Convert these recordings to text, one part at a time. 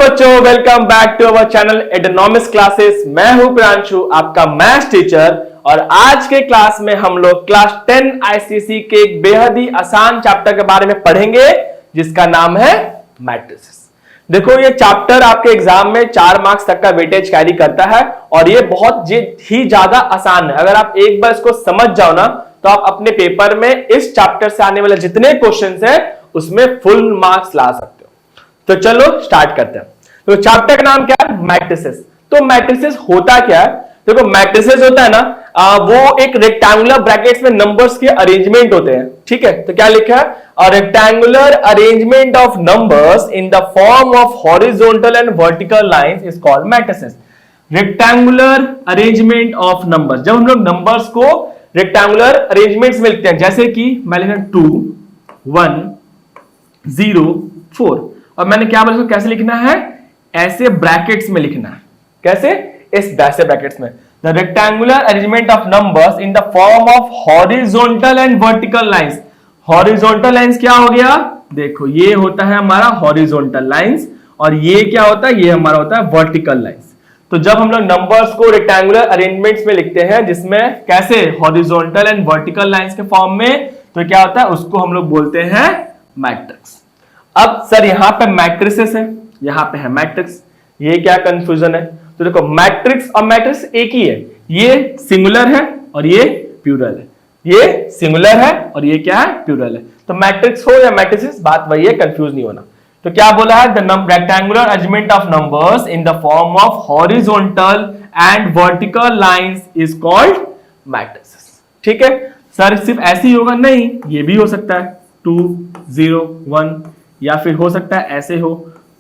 बच्चों, welcome back to our channel Edonomics classes. मैं हूं प्रांशु, आपका मैथ्स टीचर। और आज के क्लास में हम लोग क्लास 10 आईसीएसई के एक बेहद ही आसान चैप्टर के बारे में पढ़ेंगे जिसका नाम है मैट्रिसेस। देखो, ये चैप्टर आपके एग्जाम में 4 मार्क्स तक का वेटेज कैरी करता है और ये बहुत ही ज्यादा आसान है। अगर आप एक बार इसको समझ जाओ ना, तो आप अपने पेपर में इस चैप्टर से आने वाले जितने क्वेश्चंस हैं उसमें फुल मार्क्स ला सकते हो। तो चलो स्टार्ट करते हैं। तो चैप्टर का नाम क्या है? मैट्रिसेस। तो मैट्रिसेस होता क्या है? देखो, मैट्रिसेस होता है ना, वो एक रेक्टेंगुलर ब्रैकेट्स में नंबर्स के अरेंजमेंट होते हैं। ठीक है, तो क्या लिखा है? A rectangular arrangement of numbers in the form of horizontal and vertical lines is called matrices. Rectangular arrangement of numbers, जब हम लोग नंबर्स को रेक्टेंगुलर अरेंजमेंट्स में लिखते हैं, जैसे कि मैं लिखा 2 1 0 4, और मैंने क्या बोला, कैसे लिखना है? ऐसे ब्रैकेट्स में लिखना है। कैसे? इस वैसे ब्रैकेट्स में। The rectangular arrangement of numbers in the form of horizontal and vertical lines. Horizontal lines क्या हो गया? देखो, ये होता है हमारा हॉरिजॉन्टल लाइंस, और ये क्या होता है? ये हमारा होता है वर्टिकल लाइंस। तो जब हम लोग नंबर्स को रेक्टेंगुलर अरेंजमेंट्स में लिखते हैं, जिसमें कैसे हॉरिजॉन्टल एंड वर्टिकल लाइंस के फॉर्म में, तो क्या होता है? उसको हम लोग बोलते हैं मैट्रिक्स। अब सर, यहां पे मैट्रिसेस है, यहां पे है मैट्रिक्स, ये क्या कंफ्यूजन है? तो देखो, मैट्रिक्स और मैट्रिक्स एक ही है। ये सिंगुलर है और ये प्लूरल है। ये सिंगुलर है और ये क्या है? प्लूरल है। तो मैट्रिक्स हो या मैट्रिसेस, बात वही है, कंफ्यूज नहीं होना। तो क्या बोला है? The rectangular arrangement of numbers in the form of horizontal and vertical lines is called matrices. ठीक है सर, सिर्फ ऐसे ही होगा? नहीं, ये भी हो सकता है 2 0 1, या फिर हो सकता है ऐसे हो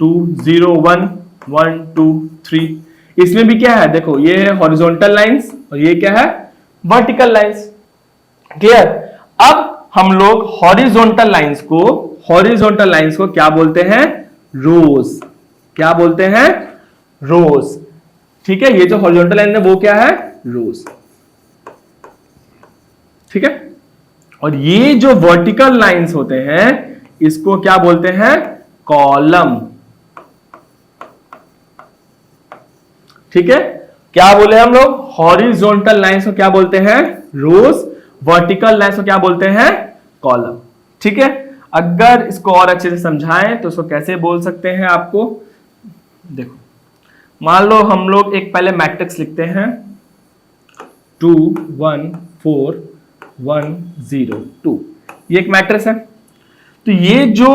2 0 1 1 2 3। इसमें भी क्या है? देखो, ये है हॉरिजॉन्टल लाइंस और ये क्या है? Vertical lines. क्लियर? अब हम लोग हॉरिजॉन्टल लाइंस को क्या बोलते हैं? रोज। क्या बोलते हैं? रोज। ठीक है, ये जो हॉरिजॉन्टल लाइन है वो क्या है? रोज। ठीक है, और ये जो वर्टिकल लाइंस होते हैं इसको क्या बोलते हैं? कॉलम। ठीक है, क्या बोले हम लोग? हॉरिजॉन्टल लाइंस को क्या बोलते हैं? रोज। वर्टिकल लाइंस को क्या बोलते हैं? कॉलम। ठीक है, अगर इसको और अच्छे से समझाएं तो इसको कैसे बोल सकते हैं आपको? देखो, मान लो हम लोग एक पहले मैट्रिक्स लिखते हैं 2 1 4 1 0 2। ये एक मैट्रिक्स है। तो ये जो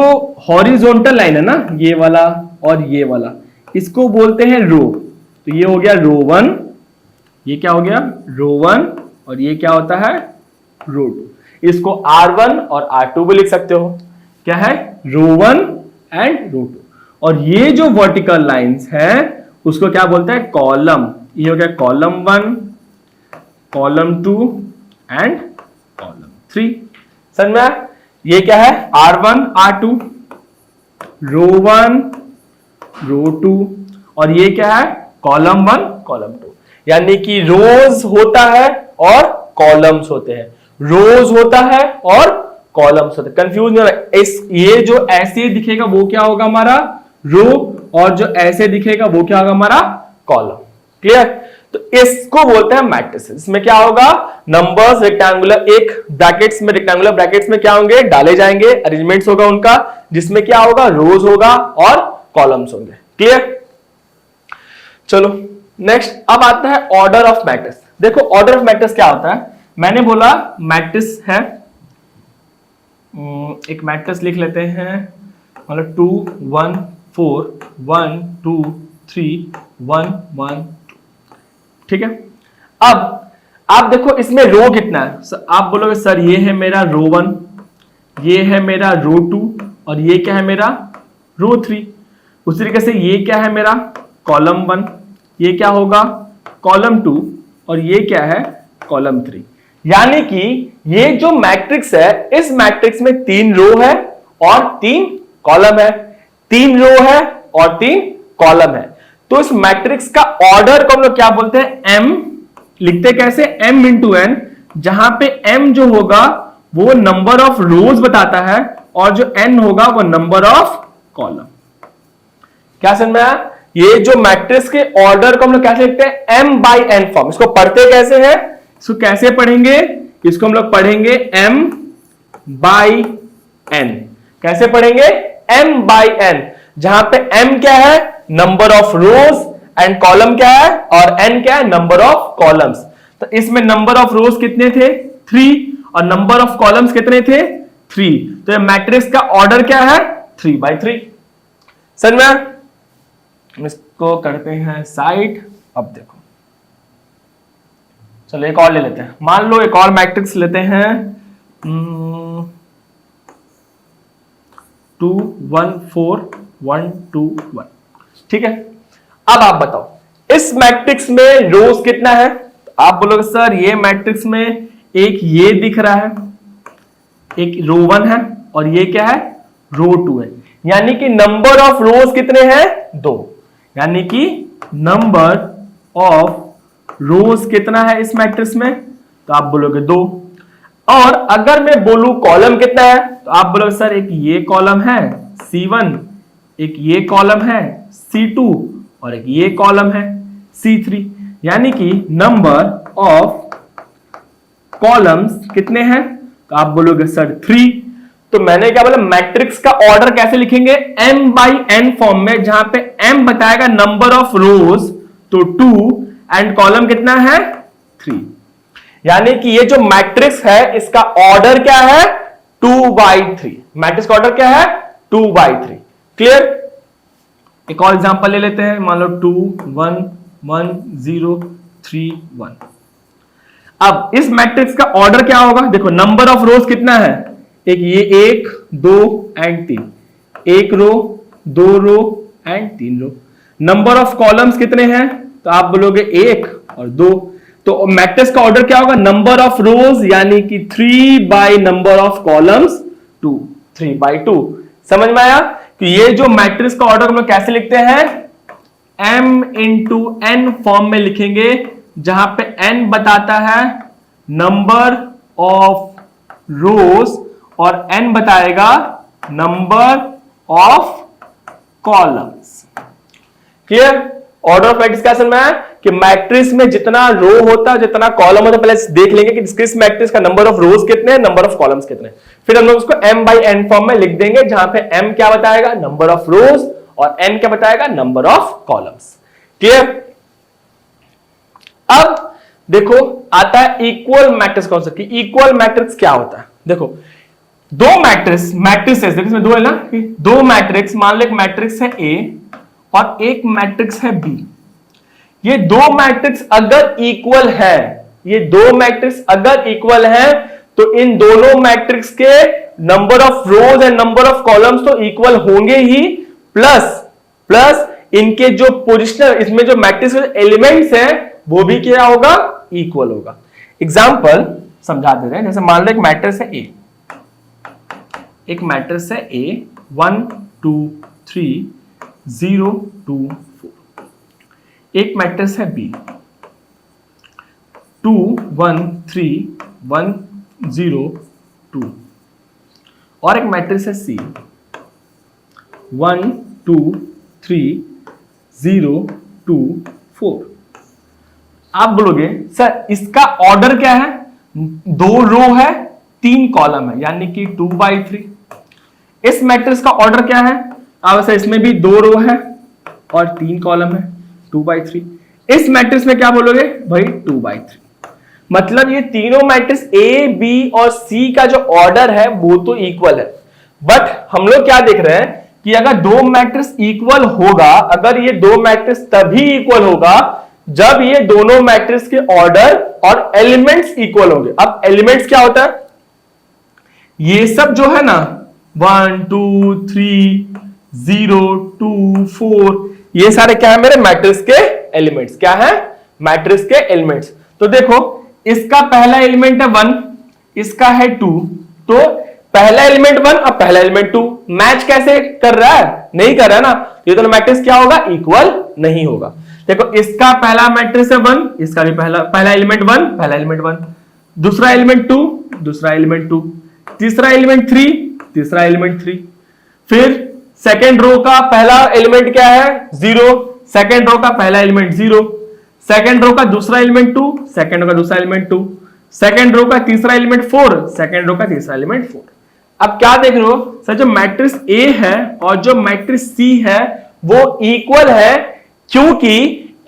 हॉरिजॉन्टल लाइन है ना, ये वाला और ये वाला, इसको बोलते हैं रो। तो ये हो गया रो 1, ये क्या हो गया? रो 1, और ये क्या होता है? रो 2। इसको R1 और R2 भी लिख सकते हो। क्या है? रो 1 एंड रो 2। और ये जो वर्टिकल लाइंस है उसको क्या बोलते हैं? कॉलम। ये हो गया कॉलम 1, कॉलम 2 एंड कॉलम 3। समझ में आया? ये क्या है? R1 R2, रो 1 रो 2, और ये क्या है? Column 1 column 2। यानी कि रोज होता है और कॉलम्स होते हैं। रोज होता है और कॉलम्स होते हैं। कंफ्यूज नहीं होना। ये जो ऐसे दिखेगा वो क्या होगा? हमारा रो, और जो ऐसे दिखेगा वो क्या होगा? हमारा कॉलम। क्लियर? तो इसको बोलते हैं मैट्रिसेस। इसमें क्या होगा? नंबर्स रेक्टेंगुलर, एक ब्रैकेट्स में, रेक्टेंगुलर ब्रैकेट्स में क्या होंगे? डाले जाएंगे, अरेंजमेंट्स होगा उनका, जिसमें क्या होगा? रोज होगा और कॉलम्स होंगे। क्लियर? चलो नेक्स्ट, अब आता है ऑर्डर ऑफ मैट्रिक्स। देखो, ऑर्डर ऑफ मैट्रिक्स क्या होता है? मैंने बोला मैट्रिक्स है, एक मैट्रिक्स लिख लेते हैं, मतलब 2 1 4 1 2 3 1 1 2। ठीक है, अब आप देखो इसमें रो कितना है? आप बोलोगे सर ये है मेरा रो 1, ये है मेरा रो 2, और ये क्या है मेरा? रो 3। उसी तरीके से ये क्या है मेरा? कॉलम 1, ये क्या होगा? कॉलम 2, और ये क्या है? कॉलम 3। यानी कि ये जो मैट्रिक्स है, इस मैट्रिक्स में 3 रो है और 3 कॉलम है। 3 रो है और 3 कॉलम है। तो इस मैट्रिक्स का ऑर्डर को हम लोग क्या बोलते हैं? M। लिखते कैसे? M इंटू N, जहां पे M जो होगा वो नंबर ऑफ रोज बताता है और जो N होगा वो नंबर ऑफ कॉलम। क्या समझ में आया? ये जो मैट्रिक्स के ऑर्डर को हम लोग कैसे लिखते हैं? m by n form. इसको पढ़ते कैसे हैं? इसको कैसे पढ़ेंगे? इसको हम लोग पढ़ेंगे m बाई n। कैसे पढ़ेंगे? m बाई n, जहां पे m क्या है? Number of rose, and column क्या है? और n क्या है? Number of columns. तो इसमें नंबर ऑफ रोज कितने थे? 3, और नंबर ऑफ कॉलम्स कितने थे? 3। तो ये मैट्रिक्स का ऑर्डर क्या है? 3 बाई 3। समझ में? इसको करते हैं साइड। अब देखो, चलो एक और ले लेते हैं। मान लो एक और मैट्रिक्स लेते हैं 2 1 4 1 2 1। ठीक है, अब आप बताओ इस मैट्रिक्स में रोज कितना है? तो आप बोलोगे सर ये मैट्रिक्स में एक ये दिख रहा है, एक रो 1 है, और ये क्या है? रो 2 है। यानी कि नंबर ऑफ रोज कितने हैं? 2। यानी कि नंबर ऑफ रोज कितना है इस मैट्रिक्स में? तो आप बोलोगे 2। और अगर मैं बोलूं कॉलम कितना है, तो आप बोलोगे सर एक ये कॉलम है C1, एक ये कॉलम है C2, और एक ये कॉलम है C3। यानी कि नंबर ऑफ कॉलम्स कितने हैं? तो आप बोलोगे सर 3। तो मैंने क्या बोला? मैट्रिक्स का ऑर्डर कैसे लिखेंगे? m बाई n फॉर्म में, जहां पे m बताएगा नंबर ऑफ रोज, तो 2, एंड कॉलम कितना है? 3। यानी कि ये जो मैट्रिक्स है इसका ऑर्डर क्या है? 2 बाई 3। मैट्रिक्स का ऑर्डर क्या है? 2 बाई 3। क्लियर? एक और एग्जांपल ले लेते हैं। मान लो 2 1 1 0 3 1। अब इस मैट्रिक्स का ऑर्डर क्या होगा? देखो नंबर ऑफ रोज कितना है? एक ये 1 2 एंड 3, एक row, 2 row and 3 row. Number of columns कितने हैं? तो आप बोलोगे 1 और 2। तो मैट्रिक्स का ऑर्डर क्या होगा? नंबर ऑफ रोज यानी कि 3 by number of columns 2, 3 by 2। समझ में आया कि ये जो मैट्रिक्स का ऑर्डर हम लोग कैसे लिखते हैं? m इंटू n फॉर्म में लिखेंगे, जहां पे n बताता है नंबर ऑफ रोज और n बताएगा number of columns. Clear? Order of matrix क्या समझ में है कि मैट्रिक्स में जितना रो होता है, जितना कॉलम होता है, पहले देख लेंगे कि इस मैट्रिक्स का नंबर ऑफ रोज कितने हैं, नंबर ऑफ कॉलम्स कितने हैं। फिर हम लोग उसको m बाई n फॉर्म में लिख देंगे, जहां पे m क्या बताएगा? नंबर ऑफ रोज, और n क्या बताएगा? Number of columns. क्लियर? अब देखो आता है इक्वल मैट्रिक्स कॉन्सेप्ट की। इक्वल मैट्रिक्स क्या होता है? देखो दो मैट्रिक्सेस देखो, इसमें दो है ना, दो मैट्रिक्स, मान लो एक मैट्रिक्स है A और एक मैट्रिक्स है B। ये दो मैट्रिक्स अगर इक्वल है, ये दो मैट्रिक्स अगर इक्वल है, तो इन दोनों मैट्रिक्स के number of rose and number of columns तो इक्वल होंगे ही, प्लस इनके जो पोजिशनल, इसमें जो मैट्रिक्स एलिमेंट्स हैं वो भी क्या होगा? इक्वल होगा। एग्जांपल समझा दे रहे हैं। जैसे मान लो एक मैट्रिक्स है A, एक मैट्रिक्स है A 1 2 3 0 2 4। एक मैट्रिक्स है B 2 1 3 1 0 2, और एक मैट्रिक्स है C 1 2 3 0 2 4। आप बोलोगे सर इसका ऑर्डर क्या है? 2 रो है, 3 कॉलम है, यानी कि 2 बाई 3। इस मैट्रिक्स का ऑर्डर क्या है? अब सर इसमें भी 2 रो है और 3 कॉलम है, 2 बाई 3। इस मैट्रिक्स में क्या बोलोगे भाई? 2 बाई 3। मतलब ये तीनों मैट्रिक्स A, B और C का जो ऑर्डर है वो तो इक्वल है, बट हम लोग क्या देख रहे हैं कि अगर दो मैट्रिक्स इक्वल होगा, अगर ये दो मैट्रिक्स तभी इक्वल होगा जब ये दोनों मैट्रिक्स के ऑर्डर और एलिमेंट्स इक्वल होंगे। अब एलिमेंट्स क्या होता है? ये सब जो है ना 1 2 3 0 2 4, ये सारे क्या है? मेरे मैट्रिक्स के एलिमेंट्स। क्या है? मैट्रिक्स के एलिमेंट्स। तो देखो इसका पहला एलिमेंट है 1, इसका है 2, तो पहला एलिमेंट 1 और पहला एलिमेंट 2 मैच कैसे कर रहा है? नहीं कर रहा है ना। ये दोनों मैट्रिक्स क्या होगा? इक्वल नहीं होगा। देखो इसका पहला मैट्रिक्स है 1, इसका भी पहला एलिमेंट 1, पहला एलिमेंट 1, दूसरा एलिमेंट 2, दूसरा एलिमेंट 2, तीसरा एलिमेंट 3, तीसरा एलिमेंट 3, फिर सेकेंड रो का पहला एलिमेंट क्या है 0, सेकेंड रो का पहला एलिमेंट 0, सेकेंड रो का दूसरा एलिमेंट 2, सेकेंड रो का दूसरा एलिमेंट 2, सेकेंड रो का तीसरा एलिमेंट 4, सेकेंड रो का तीसरा एलिमेंट 4। अब क्या देख रहे हो सर, जो मैट्रिक्स ए है और जो मैट्रिक्स सी है वो इक्वल है, क्योंकि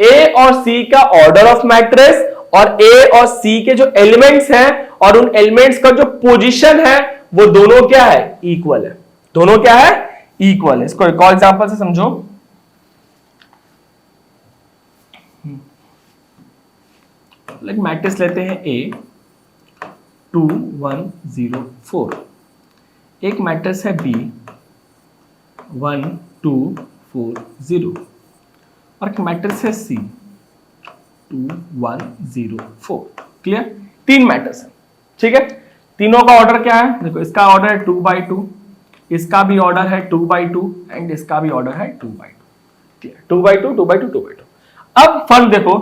ए और सी का ऑर्डर ऑफ मैट्रिक्स और ए और सी के जो एलिमेंट्स हैं और उन एलिमेंट्स का जो पोजीशन है वो दोनों क्या है इक्वल है, दोनों क्या है इक्वल है। इसको एक और एग्जांपल से समझो। लाइक मैट्रिक्स लेते हैं ए 2 1 0 4, एक मैट्रिक्स है बी 1 2 4 0 और एक मैट्रिक्स है सी 2 1 0 4। क्लियर, तीन मैट्रिक्स है, ठीक है। तीनों का ऑर्डर क्या है, देखो इसका ऑर्डर है 2/2, इसका भी ऑर्डर है 2/2 एंड इसका भी ऑर्डर है 2/2। क्लियर, 2/2 2/2 2/2। अब फर्क देखो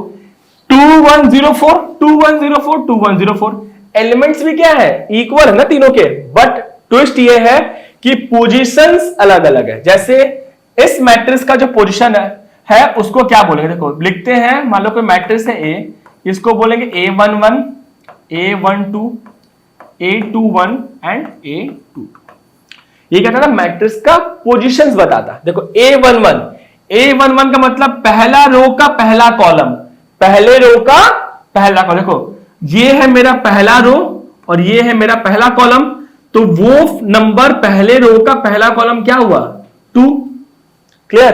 2 1 0 4 2 1 0 4 2 1 0 4, एलिमेंट्स भी क्या है इक्वल है ना तीनों के, बट ट्विस्ट ये है कि पोजीशंस अलग अलग है। जैसे इस मैट्रिक्स का जो पोजीशन है उसको क्या बोलेंगे, देखो लिखते हैं, मान लो कोई मैट्रिक्स है ए, इसको बोलेंगे A11 A12 A21 and A22। ये क्या था, मैट्रिक्स का पोजीशंस बताता। देखो A11 का मतलब पहला रो का पहला कॉलम, पहले रो का पहला कॉलम। देखो ये है मेरा पहला रो और ये है मेरा पहला कॉलम, तो वो नंबर पहले रो का पहला कॉलम क्या हुआ 2। क्लियर,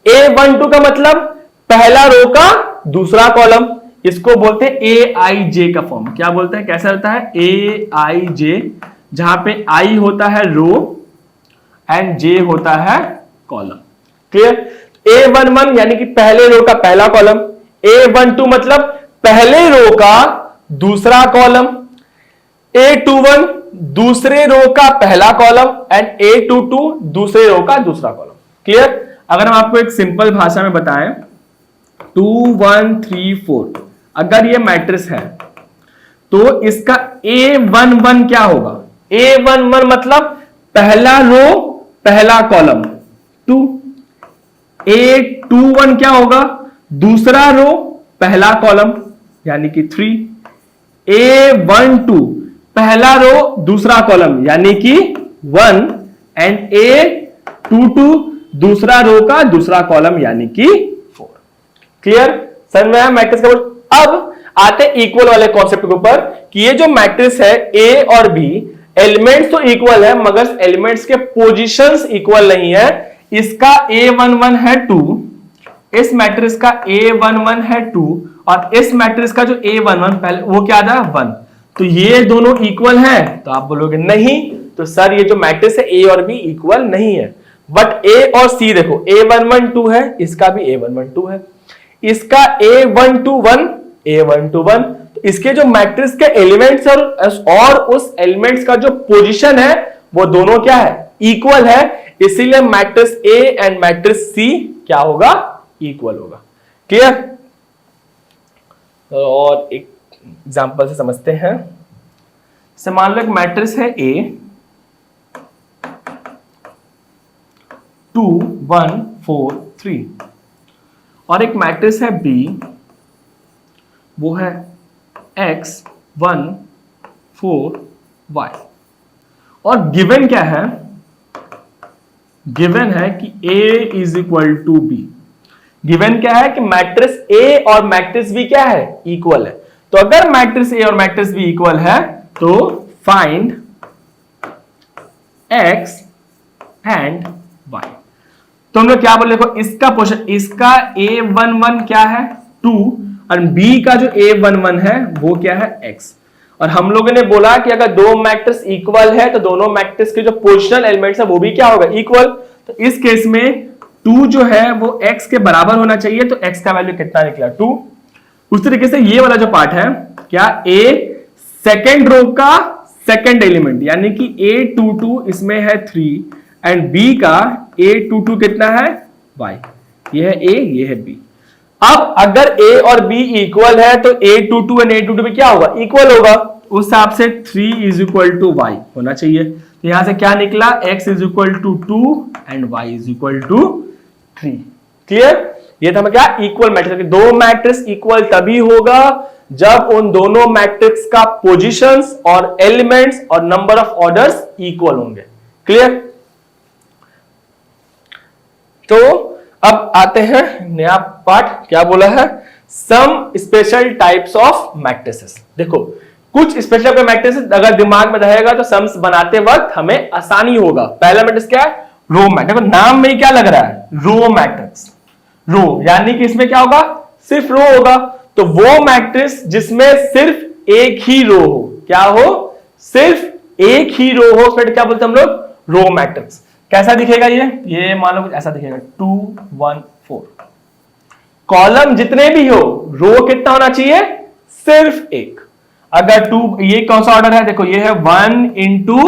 A12 का मतलब पहला रो का दूसरा कॉलम, इसको बोलते हैं AIJ का फॉर्म। क्या बोलते हैं, कैसा रहता है AIJ, जहां पे I होता है रो एंड J होता है कॉलम। क्लियर, A11 यानी कि पहले रो का पहला कॉलम, A12 मतलब पहले रो का दूसरा कॉलम, A21 दूसरे रो का पहला कॉलम एंड A22 दूसरे रो का दूसरा कॉलम। क्लियर, अगर हम आपको एक सिंपल भाषा में बताएं 2 1 3 4, अगर ये मैट्रिक्स है तो इसका A11 क्या होगा, A11 मतलब पहला रो पहला कॉलम 2, A21 क्या होगा दूसरा रो पहला कॉलम यानी कि 3, A12 पहला रो दूसरा कॉलम यानी कि 1 एंड A22 दूसरा रो का दूसरा कॉलम यानी कि 4। क्लियर, समझ में आया मैट्रिक्स का। अब आते इक्वल वाले कॉन्सेप्ट के ऊपर कि ये जो मैट्रिक्स है ए और बी, एलिमेंट्स तो इक्वल है मगर एलिमेंट्स के पोजीशंस इक्वल नहीं है। इसका A11 है 2, इस मैट्रिक्स का A11 है 2 और इस मैट्रिक्स का जो A11 पहले वो क्या था 1, तो ये दोनों इक्वल हैं, तो आप बोलोगे नहीं, तो सर ये जो मैट्रिक्स है ए और बी इक्वल नहीं है। बट ए और सी देखो A112 है, इसका भी A112 है, इसका A121 A121, तो इसके जो मैट्रिक्स के एलिमेंट्स और उस एलिमेंट्स का जो पोजीशन है वो दोनों क्या है इक्वल है, इसीलिए मैट्रिक्स ए एंड मैट्रिक्स सी क्या होगा इक्वल होगा। क्लियर, और एक एग्जांपल से समझते हैं। मान लो एक मैट्रिक्स है ए 2 1 4 3 और एक मैट्रिक्स है बी, वो है x 1 4 y, और गिवन क्या है, गिवन है कि a is equal to B. Given क्या है कि मैट्रिक्स ए और मैट्रिक्स बी क्या है इक्वल है। तो अगर मैट्रिक्स ए और मैट्रिक्स बी इक्वल है तो फाइंड x एंड y। तो हम लोग क्या बोले, देखो इसका पोजीशन, इसका A11 क्या है 2 और B का जो A11 है वो क्या है x, और हम लोगों ने बोला कि अगर दो मैट्रिक्स इक्वल है तो दोनों मैट्रिक्स के जो पोजिशनल एलिमेंट्स है वो भी क्या होगा इक्वल। तो इस केस में 2 जो है वो x के बराबर होना चाहिए, तो x का वैल्यू कितना निकला 2। उस तरीके से ये वाला जो पार्ट है क्या, A सेकेंड रो का सेकेंड एलिमेंट यानी कि A22 इसमें है 3 एंड B का A22 कितना है y, ये है A ये है B। अब अगर A और B इक्वल है तो A22 एंड A22 भी क्या होगा इक्वल होगा, उस हिसाब से 3 इज इक्वल टू y होना चाहिए। यहां से क्या निकला, x is equal to 2 and y is equal to 3। Clear? ये था क्या, इक्वल मैट्रिक्स। दो मैट्रिक्स इक्वल तभी होगा जब उन दोनों मैट्रिक्स का पोजीशंस और एलिमेंट्स और नंबर ऑफ ऑर्डर्स इक्वल होंगे। क्लियर? तो अब आते हैं नया पार्ट, क्या बोला है, some special types of matrices. देखो कुछ स्पेशल मैट्रिसेस अगर दिमाग में रहेगा तो सम्स बनाते वक्त हमें आसानी होगा। पहला मैट्रिक्स क्या है, रो मैट्रिक्स। नाम में क्या लग रहा है, रो मैट्रिक्स। रो यानी कि इसमें क्या होगा, सिर्फ रो होगा। तो वो मैट्रिक्स जिसमें सिर्फ एक ही रो हो, क्या हो, सिर्फ एक ही रो हो, फिर क्या बोलते हैं हम लोग, रो मैट्रिक्स। कैसा दिखेगा ये मान लो कुछ ऐसा दिखेगा 2 1 4। कॉलम जितने भी हो, रो कितना होना चाहिए, सिर्फ एक। अगर 2, ये कौन सा ऑर्डर है, देखो ये है 1 into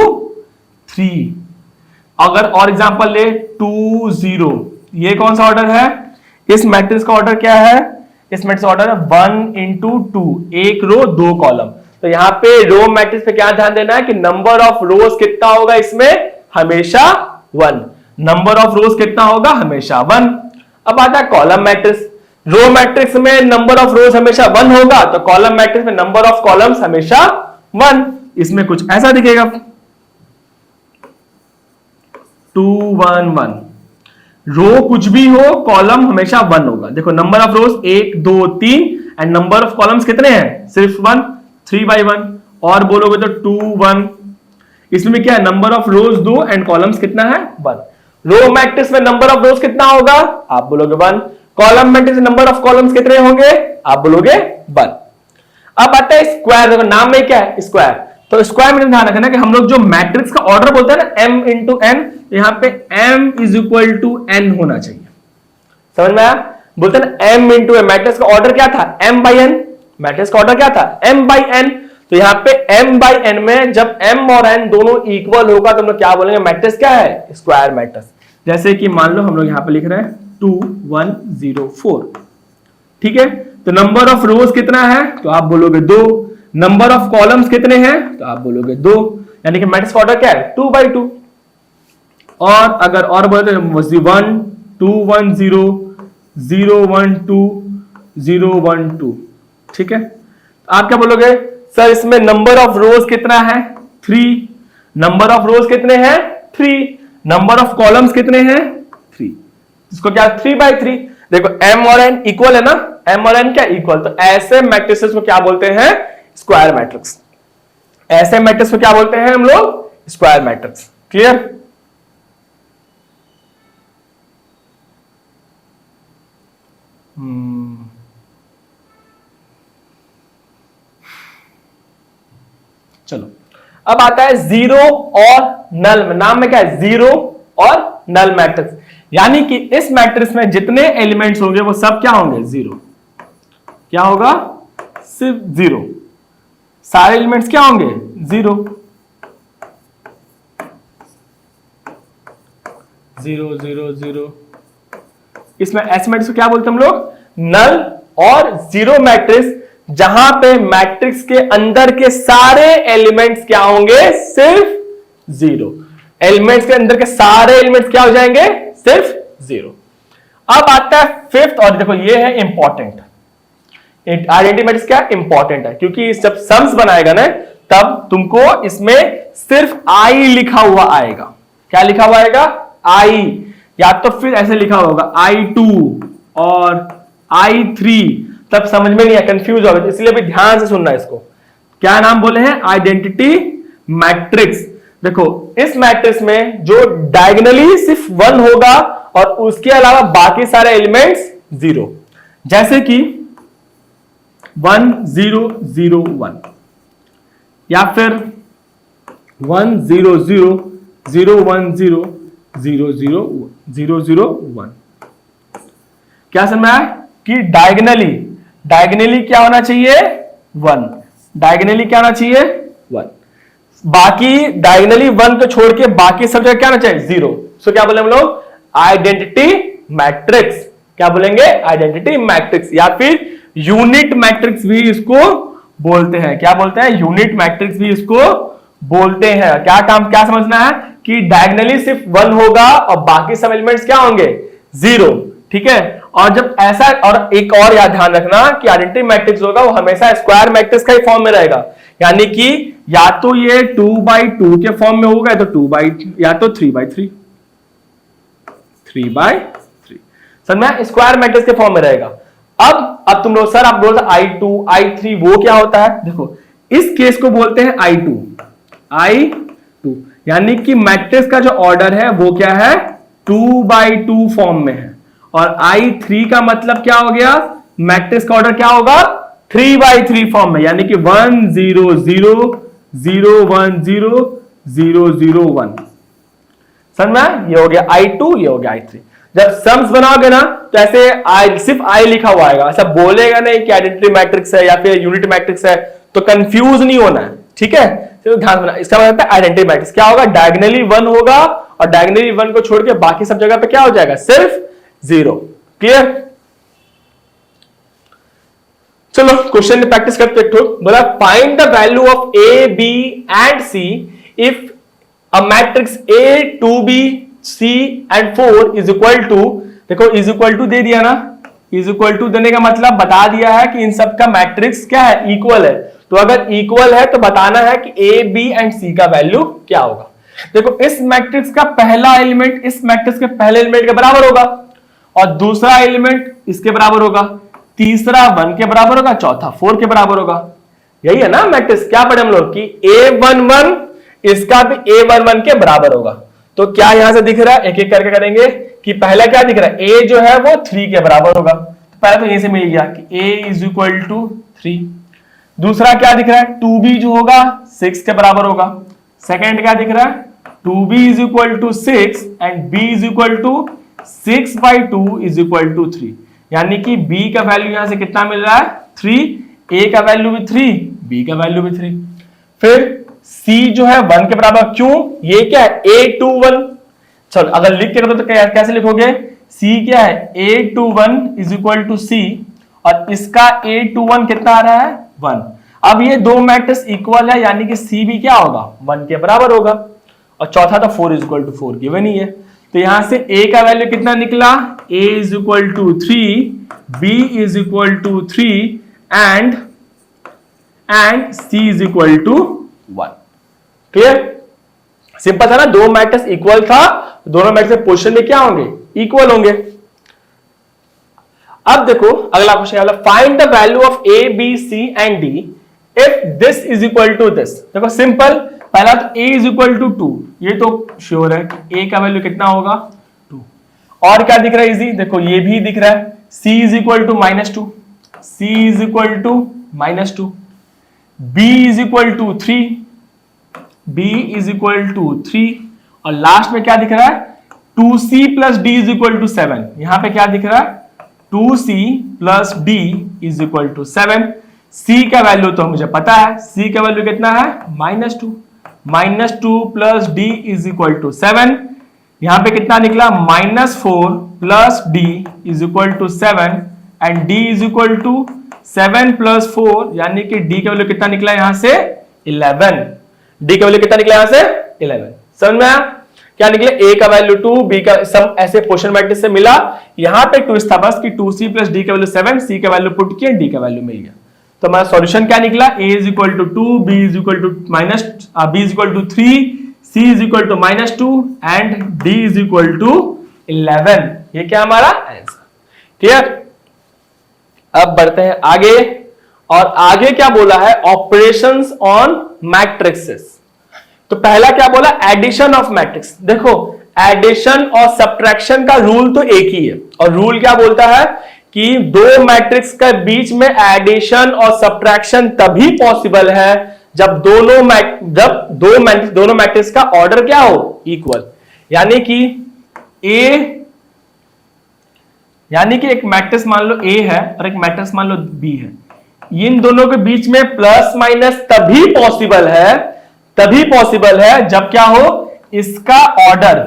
3। अगर और एग्जांपल ले 2 0, ये कौन सा ऑर्डर है, इस मैट्रिक्स का ऑर्डर क्या है, इस मैट्रिक्स का ऑर्डर है 1 into 2, एक रो दो कॉलम। तो यहां पे रो मैट्रिक्स पे क्या ध्यान देना है कि नंबर ऑफ रोज कितना होगा इसमें, हमेशा 1। नंबर ऑफ रोज कितना होगा, हमेशा 1। अब आता है कॉलम मैट्रिक्स। रो मैट्रिक्स में नंबर ऑफ रोज हमेशा 1 होगा, तो कॉलम मैट्रिक्स में नंबर ऑफ कॉलम्स हमेशा 1। इसमें कुछ ऐसा दिखेगा 2 1 1। रो कुछ भी हो, कॉलम हमेशा 1 होगा। देखो number of rose 1 2 3 and number of columns कितने हैं, सिर्फ 1, 3 by 1। और बोलोगे तो 2 1। इसमें क्या है, number of rose 2 and columns कितना है, 1। रो मैट्रिक्स में नंबर ऑफ रोज कितना होगा, आप बोलोगे 1। कॉलम मैट्रिक्स में नंबर ऑफ कॉलम्स कितने होंगे, आप बोलोगे 1। अब आता है स्क्वायर। देखो नाम में क्या है, स्क्वायर। तो स्क्वायर में ध्यान रखना कि हम लोग जो मैट्रिक्स का ऑर्डर बोलते हैं ना, m into n, यहां पे m is equal to n होना चाहिए। समझ में आया? बोलते हैं ना m into n, मैट्रिक्स का ऑर्डर क्या था, m by n। मैट्रिक्स का ऑर्डर क्या था, m by n। तो यहां पे m by n में जब m और n दोनों इक्वल होगा तो हम लोग क्या बोलेंगे, मैट्रिक्स क्या है, स्क्वायर मैट्रिक्स। जैसे कि मान लो हम लोग यहां पे लिख रहे हैं 2 1 0 4। ठीक है, तो नंबर ऑफ रोज कितना है, तो आप बोलोगे 2। नंबर ऑफ कॉलम्स कितने हैं, तो आप बोलोगे 2। यानी कि मैट्रिक्स का ऑर्डर क्या है, 2 by 2। और अगर और बोले तो 1 2 1 0 0 1 2 0 1 2। ठीक है, आप क्या बोलोगे, सर इसमें नंबर ऑफ रोज कितना है, 3। नंबर ऑफ रोज कितने हैं, 3। नंबर ऑफ कॉलम्स कितने हैं, 3। इसको क्या 3 by 3। देखो m और n इक्वल है ना, m और n क्या इक्वल। तो ऐसे मैट्रिसेस को क्या बोलते हैं, स्क्वायर मैट्रिक्स। ऐसे मैट्रिक्स को क्या बोलते हैं हम लोग, स्क्वायर मैट्रिक्स। क्लियर? चलो अब आता है जीरो और नल। नाम में क्या है, जीरो और नल मैट्रिक्स। यानी कि इस मैट्रिक्स में जितने एलिमेंट्स होंगे वो सब क्या होंगे, जीरो। क्या होगा, सिर्फ जीरो। सारे एलिमेंट्स क्या होंगे, जीरो। 0 0 0। इसमें ऐसे मैट्रिक्स को क्या बोलते हैं हम लोग, नल और जीरो मैट्रिक्स, जहां पे मैट्रिक्स के अंदर के सारे एलिमेंट्स क्या होंगे, सिर्फ जीरो। एलिमेंट्स के अंदर के सारे एलिमेंट्स क्या हो जाएंगे, सिर्फ जीरो। अब आता है फिफ्थ, और देखो ये है इंपॉर्टेंट। आइडेंटिटी मैट्रिक्स क्या इंपॉर्टेंट है, क्योंकि जब सम्स बनाएगा ना तब तुमको इसमें सिर्फ आई लिखा हुआ आएगा। क्या लिखा हुआ आएगा, आई, या तो फिर ऐसे लिखा होगा I2 और I3, तब समझ में नहीं है, कंफ्यूज होगा। इसलिए भी ध्यान से सुनना इसको। क्या नाम बोले हैं, आइडेंटिटी मैट्रिक्स। देखो इस मैट्रिक्स में जो डायगोनली सिर्फ 1 होगा और उसके अलावा बाकी सारे एलिमेंट्स जीरो। जैसे कि 1 0 0 1, या फिर 1 0 0 0 1 0 0 0 0 0 1। क्या समझ में आया कि डायगोनली क्या होना चाहिए, 1। डायगोनली क्या होना चाहिए, 1। बाकी डायगोनली 1 को छोड़ के बाकी सब जगह क्या होना चाहिए, 0। सो क्या बोले हम लोग, आइडेंटिटी मैट्रिक्स। क्या बोलेंगे, आइडेंटिटी मैट्रिक्स, या फिर यूनिट मैट्रिक्स भी इसको बोलते हैं। क्या बोलते हैं, यूनिट मैट्रिक्स भी इसको बोलते हैं। क्या काम, क्या समझना है कि डायगोनली सिर्फ 1 होगा और बाकी सब एलिमेंट्स क्या होंगे, 0। ठीक है, और जब ऐसा, और एक और याद ध्यान रखना कि आइडेंटिटी मैट्रिक्स होगा वो हमेशा स्क्वायर मैट्रिक्स का ही फॉर्म में रहेगा, यानी कि या तो ये 2/2 के फॉर्म में होगा, तो 2 या तो 3/3 सर मैं स्क्वायर मैट्रिक्स के फॉर्म में रहेगा। अब तुम लोग, सर आप बोलते I2 I3 वो क्या होता है, देखो इस केस को बोलते हैं I2, यानी कि मैट्रिक्स का जो ऑर्डर है वो क्या है, 2/2 फॉर्म में है। और I3 का मतलब क्या हो गया, मैट्रिक्स का ऑर्डर क्या होगा, 3/3 फॉर्म में, यानी कि 1 0 0 0 1 0 0 0 1। समझ में, ये हो गया I2, ये हो गया I3। जब सम्स बनाओगे ना तो ऐसे सिर्फ I लिखा हुआ आएगा, ऐसा बोलेगा नहीं कि आइडेंटिटी मैट्रिक्स है या फिर यूनिट मैट्रिक्स है, तो कंफ्यूज नहीं होना है। ठीक है, तो ध्यान रखना, इसका मतलब आइडेंटिटी मैट्रिक्स क्या होगा, डायगोनली 1 होगा और डायगोनली 1 को छोड़ के बाकी सब जगह पे क्या हो जाएगा, सिर्फ 0। क्लियर, चलो क्वेश्चन में प्रैक्टिस करते हैं। बोला find the value of A, B and C if a matrix A 2B C and 4 is equal to, देखो इज इक्वल टू दे दिया ना, इज इक्वल टू देने का मतलब बता दिया है कि इन सब का मैट्रिक्स क्या है, इक्वल है। तो अगर इक्वल है तो बताना है कि A, B एंड C का वैल्यू क्या होगा। देखो इस मैट्रिक्स का पहला एलिमेंट इस मैट्रिक्स के पहले एलिमेंट के बराबर होगा, और दूसरा एलिमेंट इसके बराबर होगा, तीसरा 1 के बराबर होगा, चौथा 4 के बराबर होगा। यही है ना मैट्रिक्स, क्या पढ़े हम लोग कि A11 इसका भी A11 के बराबर होगा। तो क्या यहां से दिख रहा है, एक एक करके करेंगे कि पहला क्या दिख रहा है, A जो है वो 3 के बराबर होगा, तो पहले तो यहीं से मिल गया कि A इज इक्वल टू 3। दूसरा क्या दिख रहा है, 2B जो होगा 6 के बराबर होगा। सेकंड क्या दिख रहा है, 2B is equal to 6 and B is equal to 6/2 is equal to 3, यानी कि B का वैल्यू यहां से कितना मिल रहा है, 3, A का वैल्यू भी 3, B का वैल्यू भी 3। फिर C जो है 1 के बराबर, क्यों, ये क्या है A21। चलो अगर लिख के तो कैसे लिखोगे, C क्या है A21 is equal to C, और इसका A21 कितना आ रहा है, 1। अब ये दो मैट्रिक्स इक्वल है, यानी कि C भी क्या होगा, 1 के बराबर होगा, और चौथा तो 4 इज इक्वल टू 4 गिवन ही है। तो यहां से A का वैल्यू कितना निकला, A is equal to 3, B is equal to 3 and C is equal to 1। Clear, simple था ना, दो मैट्रिक्स इक्वल था, दोनों मैट्रिक्स पोजीशन में क्या होंगे, इक्वल होंगे। अब देखो अगला question, find the value of A, B, C and D if this is equal to this. देखो सिंपल, पहला तो A इज इक्वल टू 2, ये तो श्योर है A का वैल्यू कितना होगा, 2। और क्या दिख रहा है इजी, देखो ये भी दिख रहा है, C is equal to -2, C is equal to -2, B is equal to 3, B is equal to 3, और लास्ट में क्या दिख रहा है, 2C plus D is equal to 7। यहां पे क्या दिख रहा है, 2C plus D is equal to 7। C का वैल्यू तो मुझे पता है, C का वैल्यू कितना है, -2 plus D is equal to 7। यहां पे कितना निकला, -4 plus D is equal to 7 and D is equal to 7 plus 4, यानी कि D का वैल्यू कितना निकला यहां से 11। D का वैल्यू कितना निकला यहां से 11। समझ में आया, क्या निकले, A का वैल्यू 2, B का सब ऐसे पोर्शन मैट्रिक्स से मिला। यहां पे ट्विस्ट था बस कि 2C प्लस D का वैल्यू 7, C का वैल्यू पुट किया, D का वैल्यू मिल गया। तो हमारा सॉल्यूशन क्या निकला, A is equal to 2, B is equal to B is equal to 3, C is equal to -2 and D is equal to 11। ये क्या हमारा आंसर। क्लियर, अब बढ़ते हैं आगे, और आगे क्या बोला है, ऑपरेशंस ऑन मैट्रिक्सेस। तो पहला क्या बोला, एडिशन ऑफ मैट्रिक्स। देखो एडिशन और सब्ट्रैक्शन का रूल तो एक ही है, और रूल क्या बोलता है कि दो मैट्रिक्स के बीच में एडिशन और सब्ट्रैक्शन तभी पॉसिबल है जब दोनों मैट्रिक्स का ऑर्डर क्या हो, इक्वल। यानी कि एक मैट्रिक्स मान लो A है और एक मैट्रिक्स मान लो B है, इन दोनों के बीच में प्लस माइनस तभी पॉसिबल है जब क्या हो, इसका ऑर्डर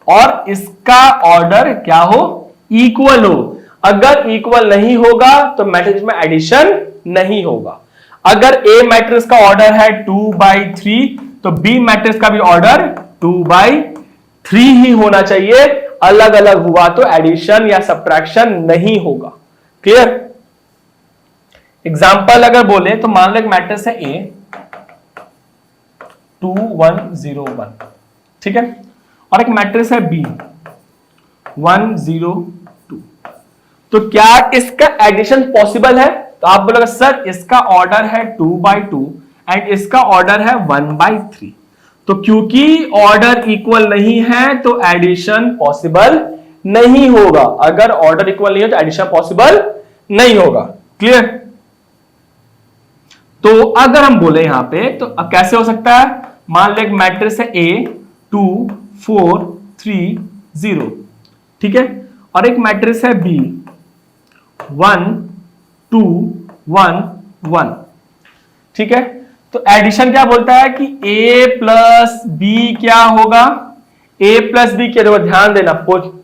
और इसका ऑर्डर क्या हो, इक्वल हो। अगर इक्वल नहीं होगा तो मैट्रिक्स में एडिशन नहीं होगा। अगर ए मैट्रिक्स का ऑर्डर है 2/3 तो बी मैट्रिक्स का भी ऑर्डर 2/3 ही होना चाहिए। अलग अलग हुआ तो एडिशन या सब्ट्रैक्शन नहीं होगा। क्लियर? एग्जाम्पल अगर बोले तो मान लो एक मैट्रिक्स है ए 2 1 0 1, ठीक है, और एक मैट्रिक्स है बी 1 0 2, तो क्या इसका एडिशन पॉसिबल है? तो आप बोलोगे सर इसका ऑर्डर है 2/2 एंड इसका ऑर्डर है 1/3, तो क्योंकि ऑर्डर इक्वल नहीं है तो एडिशन पॉसिबल नहीं होगा। अगर ऑर्डर इक्वल नहीं हो तो एडिशन पॉसिबल नहीं होगा। क्लियर? तो अगर हम बोले यहां पे तो अब कैसे हो सकता है? मान लो एक मैट्रिक्स है A 2 4 3 0, ठीक है, और एक मैट्रिक्स है B 1 2 1 1, ठीक है। तो एडिशन क्या बोलता है कि A प्लस बी क्या होगा? A प्लस बी क्या होगा? ध्यान देना,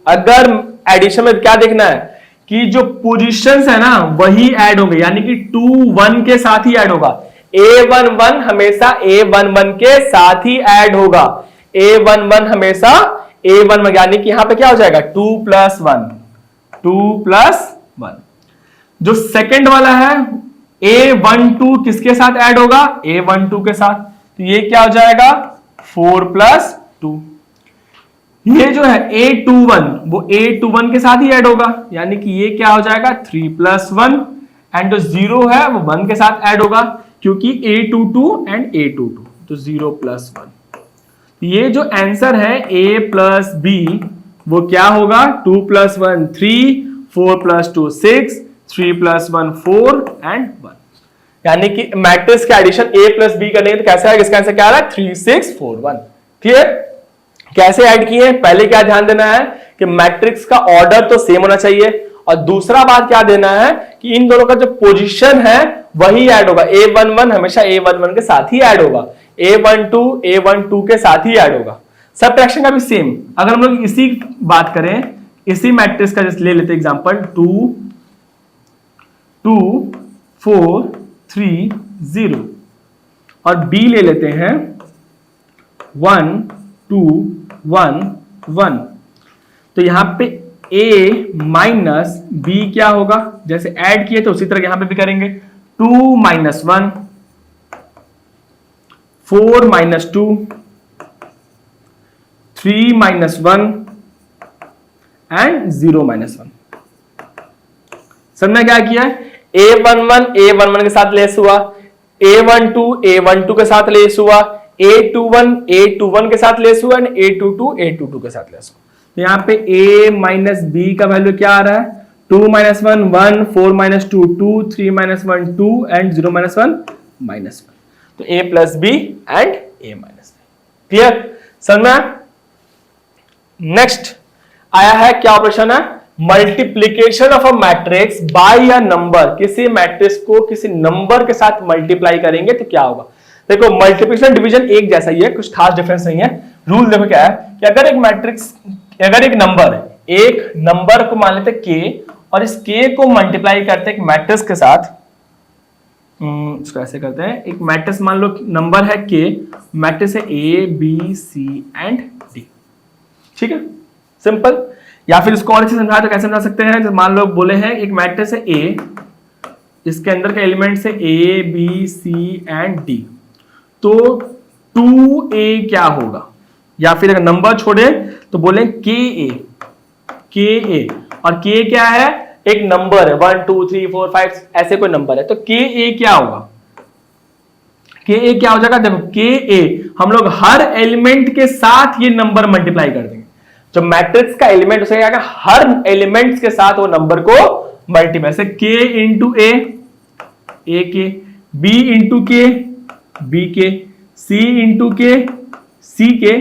अगर एडिशन में क्या देखना है कि जो पोजीशंस है ना वही ऐड होंगे, यानी कि 2 1 के साथ ही ऐड होगा। A11 हमेशा A11 के साथ ही ऐड होगा। A11 हमेशा A11, यानी कि यहां पे क्या हो जाएगा 2 + 1 2 + 1। जो सेकंड वाला है A12 किसके साथ ऐड होगा? A12 के साथ, तो ये क्या हो जाएगा 4 + 2। ये जो है A21 वो A21 के साथ ही ऐड होगा, यानी कि ये क्या हो जाएगा 3 + 1, एंड जो 0 है वो 1 के साथ ऐड होगा क्योंकि A22 एंड A22, तो 0 + 1। ये जो आंसर है A + B वो क्या होगा 2 + 1 3 4 + 2 6 3 + 1 4 एंड 1, यानी कि मैट्रिक्स का एडिशन A + B करेंगे तो कैसा है? इसका आंसर क्या आ रहा है 3 6 4 1। क्लियर? कैसे ऐड किए? पहले क्या ध्यान देना है कि मैट्रिक्स का ऑर्डर तो सेम होना चाहिए, और दूसरा बात क्या देना है कि इन दोनों का जो पोजीशन है वही ऐड होगा। A11 हमेशा A11 के साथ ही ऐड होगा, A12 A12 के साथ ही ऐड होगा। सबट्रैक्शन का भी सेम। अगर हम लोग इसी बात करें, इसी मैट्रिक्स का जैसे ले लेते एग्जांपल 2 2 4 3 0, और B ले लेते हैं 1 2 1 1, तो यहां पे A माइनस B क्या होगा? जैसे ऐड किए तो उसी तरह यहां पे भी करेंगे 2 - 1 4 - 2 3 - 1 एंड 0 - 1। सबने क्या किया है? A11 A11 के साथ लेस हुआ, A12 A12 के साथ लेस हुआ, A21 A21 के साथ लेस हुआ, A22 A22 के साथ लेस हुआ। तो यहां पे A माइनस B का वैल्यू क्या आ रहा है 2 - 1 1 4 - 2 2 3 - 1 2 एंड 0 - 1 -1, तो A + B and A - B। Clear? समझ में? नेक्स्ट आया है क्या ऑपरेशन है? Multiplication of a matrix bye a number. किसी मैट्रिक्स को किसी नंबर के साथ मल्टीप्लाई करेंगे तो क्या होगा? देखो मल्टीप्लिकेशन डिवीजन एक जैसा ही है, कुछ खास डिफरेंस नहीं है। रूल देखो क्या है कि अगर एक नंबर को मान लेते K और इस K को मल्टीप्लाई करते एक मैट्रिक्स के साथ, इसको ऐसे करते हैं, एक मैट्रिक्स मान लो नंबर है K, मैट्रिक्स है A B C and D, ठीक है, सिंपल। या फिर इसको और अच्छे समझाए तो कैसे समझा सकते हैं? तो मान लो बोले हैं एक मैट्रिक्स है A, इसके अंदर के एलिमेंट्स है A B C and D, तो 2A क्या होगा? या फिर अगर नंबर छोड़े तो बोले KA और K क्या है? एक नंबर है 1 2 3 4 5 ऐसे कोई नंबर है, तो KA क्या होगा? KA क्या हो जाएगा? देखो KA हम लोग हर एलिमेंट के साथ ये नंबर मल्टीप्लाई कर देंगे। जो मैट्रिक्स का एलिमेंट उसे क्या, हर एलिमेंट्स के साथ वो नंबर को मल्टीप्लाई, से K इंटू A के, B इंटू K B के, C इंटू K C के,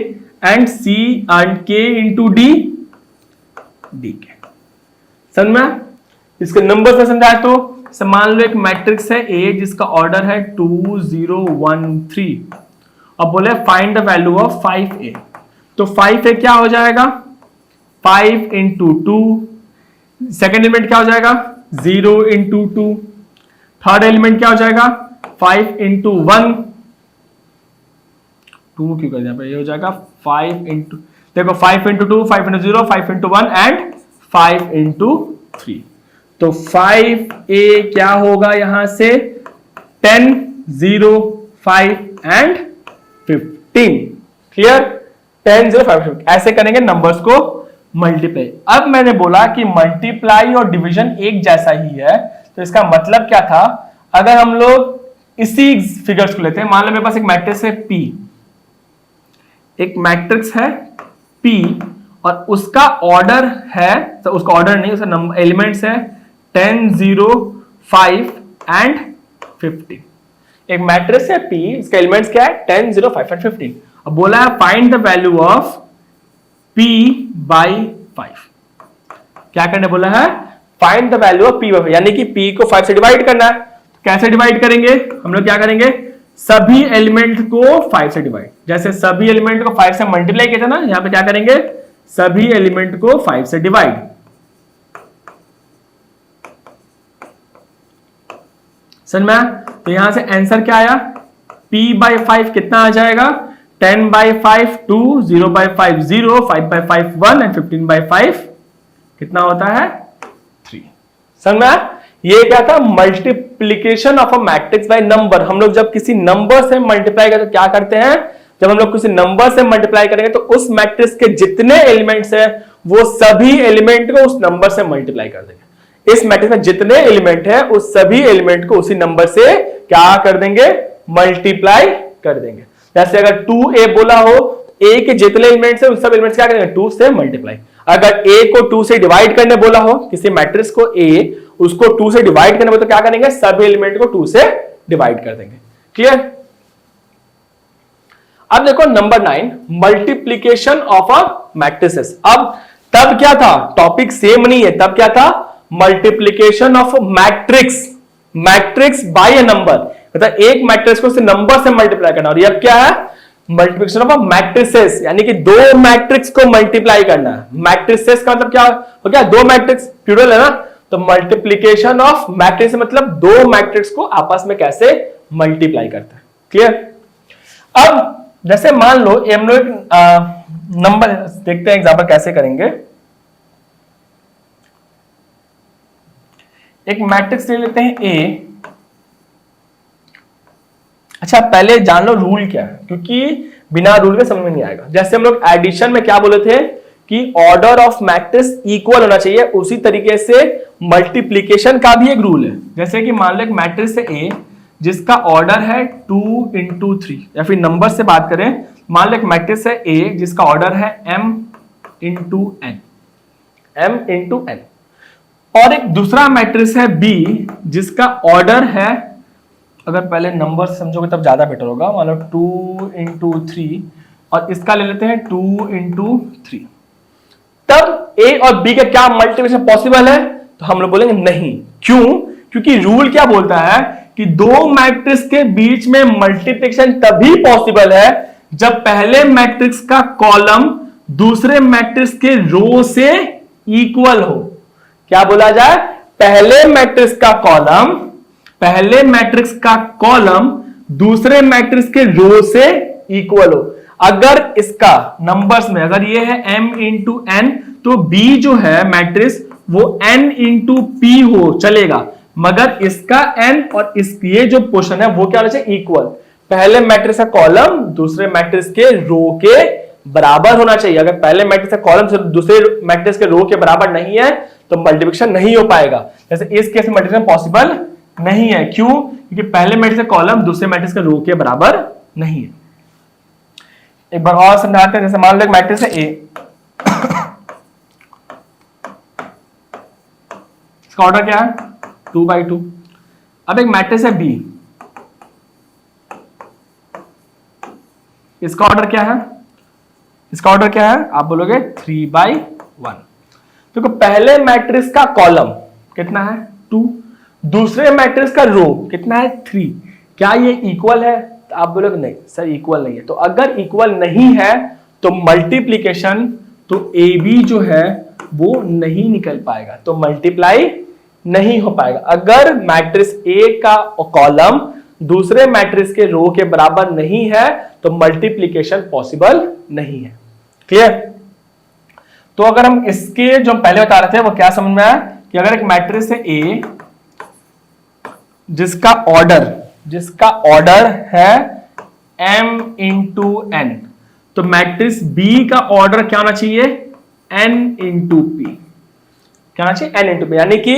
and C and K into D के। समझ में? इसके नंबर से समझाए तो मान लो एक मैट्रिक्स है A जिसका ऑर्डर है 2 0 1 3, अब बोले find the value of 5A, तो 5A क्या हो जाएगा 5 इंटू 2, सेकेंड एलिमेंट क्या हो जाएगा 0 इंटू 2, थर्ड एलिमेंट क्या हो जाएगा 5 इंटू 1, 2 क्यों कर दिया, ये हो जाएगा 5 इंटू, देखो 5 into 2, 5 into 0, 5 into 1 and 5 into 3। तो 5a क्या होगा यहां से 10, 0, 5 एंड 15। क्लियर? 10, 0, 5, 15 ऐसे करेंगे नंबर्स को मल्टीप्लाई। अब मैंने बोला कि मल्टीप्लाई और डिवीजन एक जैसा ही है, तो इसका मतलब क्या था, अगर हम लोग इसी फिगर्स को लेते हैं, मान लो मेरे पास एक मैट्रिक्स है P, एक मैट्रिक्स है P और उसका ऑर्डर है, तो उसका ऑर्डर नहीं, उसका नंबर एलिमेंट्स है 10, 0, 5 एंड 15। एक मैट्रिक्स है P, इसका एलिमेंट्स क्या है 10, 0, 5 एंड 15। अब बोला है find the value of P by 5। क्या करने बोला है, find the value of P by 5, यानी कि P को 5 से डिवाइड करना है। तो कैसे डिवाइड करेंगे हम लोग, क्या करेंगे, सभी एलिमेंट को 5 से डिवाइड, जैसे सभी एलिमेंट को 5 से मल्टीप्लाई किया था ना, यहां पे क्या करेंगे, सभी एलिमेंट को 5 से डिवाइड। समझ में? तो यहां से आंसर क्या आया, P बाई 5 कितना आ जाएगा, 10 by 5 2, 0 by 5 0, 5 by 5 1 and 15 by 5 कितना होता है 3। समझ में? ये क्या था, multiplication of a matrix by number. हम लोग जब किसी नंबर से मल्टीप्लाई करते तो क्या करते हैं, जब हम लोग किसी नंबर से मल्टीप्लाई करेंगे तो उस मैट्रिक्स के जितने एलिमेंट्स हैं वो सभी एलिमेंट को उस नंबर से मल्टीप्लाई कर देंगे। इस मैट्रिक्स में जितने एलिमेंट है उस सभी एलिमेंट को उसी नंबर से क्या कर देंगे, मल्टीप्लाई कर देंगे। जैसे अगर 2a बोला हो, a के जितने एलिमेंट्स है उस सब एलिमेंट्स क्या करेंगे, 2 से मल्टीप्लाई। अगर a को 2 से डिवाइड करने बोला हो, किसी मैट्रिक्स को a, उसको 2 से डिवाइड करने बोला तो क्या करेंगे, सभी एलिमेंट को 2 से डिवाइड कर देंगे। क्लियर? अब देखो number 9, multiplication of a matrices. अब तब क्या था, टॉपिक सेम नहीं है, तब क्या था, multiplication of matrix, matrix bye a number, मतलब एक मैट्रिक्स को नंबर से मल्टीप्लाई करना। और ये अब क्या है, मल्टीप्लिकेशन ऑफ मैट्रिसेस, यानी कि दो मैट्रिक्स को मल्टीप्लाई करना है। मैट्रिसेस का मतलब क्या हो गया, दो मैट्रिक्स, प्लूरल है ना, तो मल्टीप्लिकेशन ऑफ मैट्रिक्स मतलब दो मैट्रिक्स को आपस में कैसे मल्टीप्लाई करता है। क्लियर? अब जैसे मान लो हम लोग नंबर देखते हैं, एग्जांपल कैसे करेंगे। एक मैट्रिक्स ले लेते हैं A। अच्छा पहले जान लो रूल क्या है, क्योंकि बिना रूल के समझ में नहीं आएगा। जैसे हम लोग एडिशन में क्या बोले थे कि ऑर्डर ऑफ मैट्रिक्स इक्वल होना चाहिए, उसी तरीके से मल्टीप्लीकेशन का भी एक रूल है। जैसे कि मान लो एक मैट्रिक्स है A जिसका ऑर्डर है 2 into 3, या फिर नंबर से बात करें, मान लो एक मैट्रिक्स है A जिसका ऑर्डर है m into n, और एक दूसरा मैट्रिक्स है B जिसका ऑर्डर है, अगर पहले नंबर समझोगे तब ज्यादा बेटर होगा, मान लो 2 into 3, और इसका ले लेते हैं 2 into 3। तब A और B का क्या मल्टीप्लिकेशन पॉसिबल है, तो हम लोग बोलेंगे नहीं। क्यों? क्योंकि रूल क्या बोलता है कि दो मैट्रिक्स के बीच में मल्टीप्लिकेशन तभी पॉसिबल है जब पहले मैट्रिक्स का कॉलम दूसरे मैट्रिक्स के रो से इक्वल हो। क्या बोला जाए, पहले मैट्रिक्स का कॉलम दूसरे मैट्रिक्स के रो से इक्वल हो। अगर इसका नंबर्स में अगर ये है m into n, तो b जो है मैट्रिक्स वो n into p हो, चलेगा, मगर इसका n और ये जो पोर्शन है वो क्या होना चाहिए, इक्वल। पहले मैट्रिक्स का कॉलम दूसरे मैट्रिक्स के रो के बराबर होना चाहिए। अगर पहले मैट्रिक्स का कॉलम दूसरे मैट्रिक्स के रो के बराबर नहीं है तो मल्टीप्लिकेशन नहीं हो पाएगा। जैसे इस केस में मल्टीप्लिकेशन पॉसिबल नहीं है। क्यों? क्योंकि पहले मैट्रिक्स का कॉलम दूसरे मैट्रिक्स के रो के बराबर नहीं है। एक बार और समझाते हैं। जैसे मान लो एक मैट्रिक्स है A, इसका ऑर्डर क्या है 2/2। अब एक मैट्रिक्स है B, इसका ऑर्डर क्या है, आप बोलोगे 3/1। देखो पहले मैट्रिक्स का कॉलम कितना है 2, दूसरे मैट्रिक्स का रो कितना है 3। क्या ये इक्वल है? तो आप बोलोगे नहीं सर इक्वल नहीं है। तो अगर इक्वल नहीं है तो मल्टीप्लिकेशन तो AB जो है वो नहीं निकल पाएगा, तो मल्टीप्लाई नहीं हो पाएगा। अगर मैट्रिक्स A का कॉलम दूसरे मैट्रिक्स के रो के बराबर नहीं है तो मल्टीप्लीकेशन पॉसिबल नहीं है। क्लियर? तो अगर हम इसके जो पहले बता रहे थे वो क्या समझ में आया कि अगर एक मैट्रिक्स है ए जिसका ऑर्डर है m इंटू एन, तो मैट्रिक्स बी का ऑर्डर क्या होना चाहिए? n into P. क्या होना चाहिए? n इंटू पी, यानी कि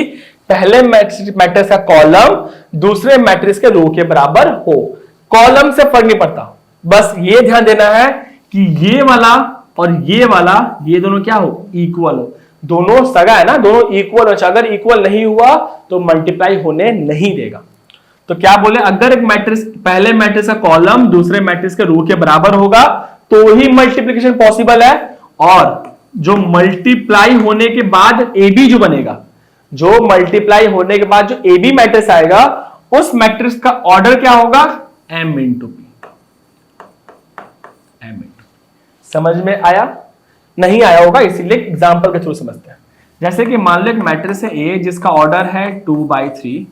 पहले मैट्रिक्स का कॉलम दूसरे मैट्रिक्स के रो के बराबर हो। कॉलम से फर्क नहीं पड़ता, बस ये ध्यान देना है कि ये वाला और ये वाला ये दोनों क्या हो? इक्वल हो। दोनों सगा है ना, दोनों इक्वल हो। अगर इक्वल नहीं हुआ तो मल्टीप्लाई होने नहीं देगा। तो क्या बोले, अगर एक मैट्रिक्स पहले मैट्रिक्स का कॉलम दूसरे मैट्रिक्स के रो के बराबर होगा तो ही मल्टीप्लिकेशन पॉसिबल है। और जो मल्टीप्लाई होने के बाद ए बी जो बनेगा, जो मल्टीप्लाई होने के बाद जो ए बी मैट्रिक्स आएगा, उस मैट्रिक्स का ऑर्डर क्या होगा? m into P. समझ में आया? नहीं आया होगा, इसीलिए एग्जांपल के थ्रू समझते हैं। जैसे कि मान लो एक मैट्रिक्स है ए जिसका ऑर्डर है 2/3,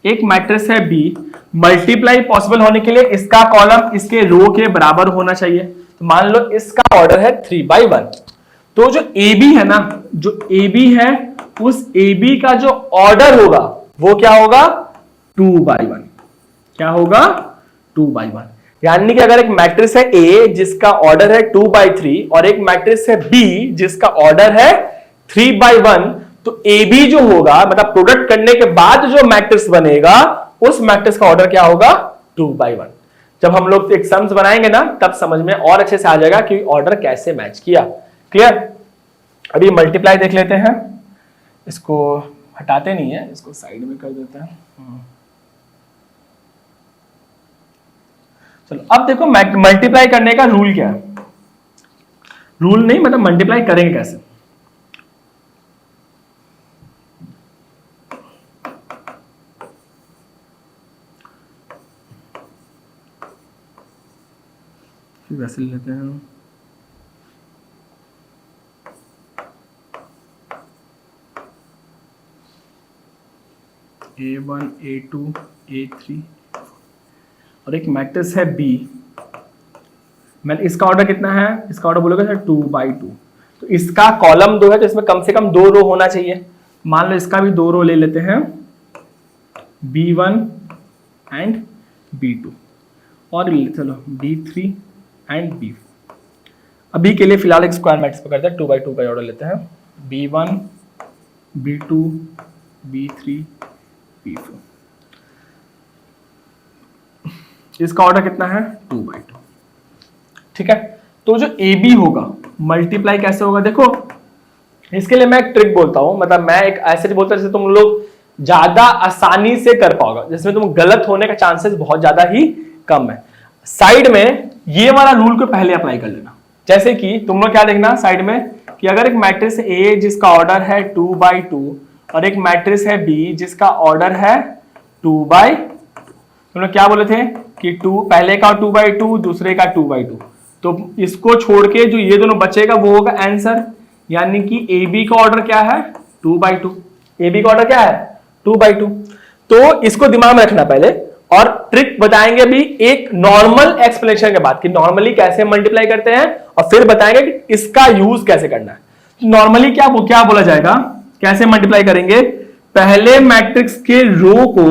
एक मैट्रिक्स है बी। मल्टीप्लाई पॉसिबल होने के लिए इसका कॉलम इसके रो के बराबर होना चाहिए। तो मान लो इसका ऑर्डर है 3/1, तो जो ए बी है ना, जो ए बी है, उस ए बी का जो ऑर्डर होगा वो क्या होगा? 2/1। क्या होगा? 2/1। यानी कि अगर एक मैट्रिक्स है ए जिसका ऑर्डर है 2/3 और एक मैट्रिक्स है बी जिसका ऑर्डर है 3/1, तो ए बी जो होगा, मतलब प्रोडक्ट करने के बाद जो मैट्रिक्स बनेगा, उस मैट्रिक्स का ऑर्डर क्या होगा? 2/1। जब हम लोग एक सम्स बनाएंगे ना, तब समझ में और अच्छे से आ जाएगा कि ऑर्डर कैसे मैच किया। क्लियर? अभी मल्टीप्लाई देख लेते हैं। इसको हटाते नहीं है, इसको साइड में कर देते हैं। चलो अब देखो मल्टीप्लाई करने का रूल क्या है। रूल नहीं, मतलब मल्टीप्लाई करेंगे कैसे। वैसे लेते हैं A1 A2 A3 और एक मैट्रिक्स है B। मैं इसका ऑर्डर कितना है? इसका ऑर्डर बोलोगे सर 2/2। तो इसका कॉलम 2 है तो इसमें कम से कम 2 रो होना चाहिए। मान लो इसका भी 2 रो ले लेते हैं, B1 एंड B2, और चलो B3 एंड B4। अभी के लिए फिलहाल एक स्क्वायर मैट्रिक्स पकड़ते हैं, 2/2 का ऑर्डर लेते हैं, B1 B2 B3 B4। इसका ऑर्डर कितना है? 2/2। ठीक है? तो जो ए बी होगा मल्टीप्लाई कैसे होगा? देखो इसके लिए मैं एक ट्रिक बोलता हूं, मतलब मैं एक ऐसे बोलता हूं जैसे तुम लोग ज्यादा आसानी से कर पाओगे, जिसमें तुम गलत होने का चांसेस बहुत ज्यादा ही कम है। साइड में ये वाला रूल को पहले अप्लाई कर लेना। जैसे कि तुम लोग क्या देखना साइड में कि अगर एक मैट्रिक्स ए जिसका ऑर्डर है 2/2 और एक मैट्रिक्स है बी जिसका ऑर्डर है 2/2, तुम लोग क्या बोले थे कि पहले का 2/2 दूसरे का 2/2, तो इसको छोड़ के जो ये दोनों बचेगा वो होगा आंसर। यानी कि ए बी का ऑर्डर क्या है? 2/2। ए बी का ऑर्डर क्या है? 2/2। तो इसको दिमाग में रखना पहले, और ट्रिक बताएंगे भी एक नॉर्मल एक्सप्लेनेशन के बाद कि नॉर्मली कैसे मल्टीप्लाई करते हैं, और फिर बताएंगे कि इसका यूज कैसे करना है। नॉर्मली क्या बोला जाएगा, कैसे मल्टीप्लाई करेंगे? पहले मैट्रिक्स के रो को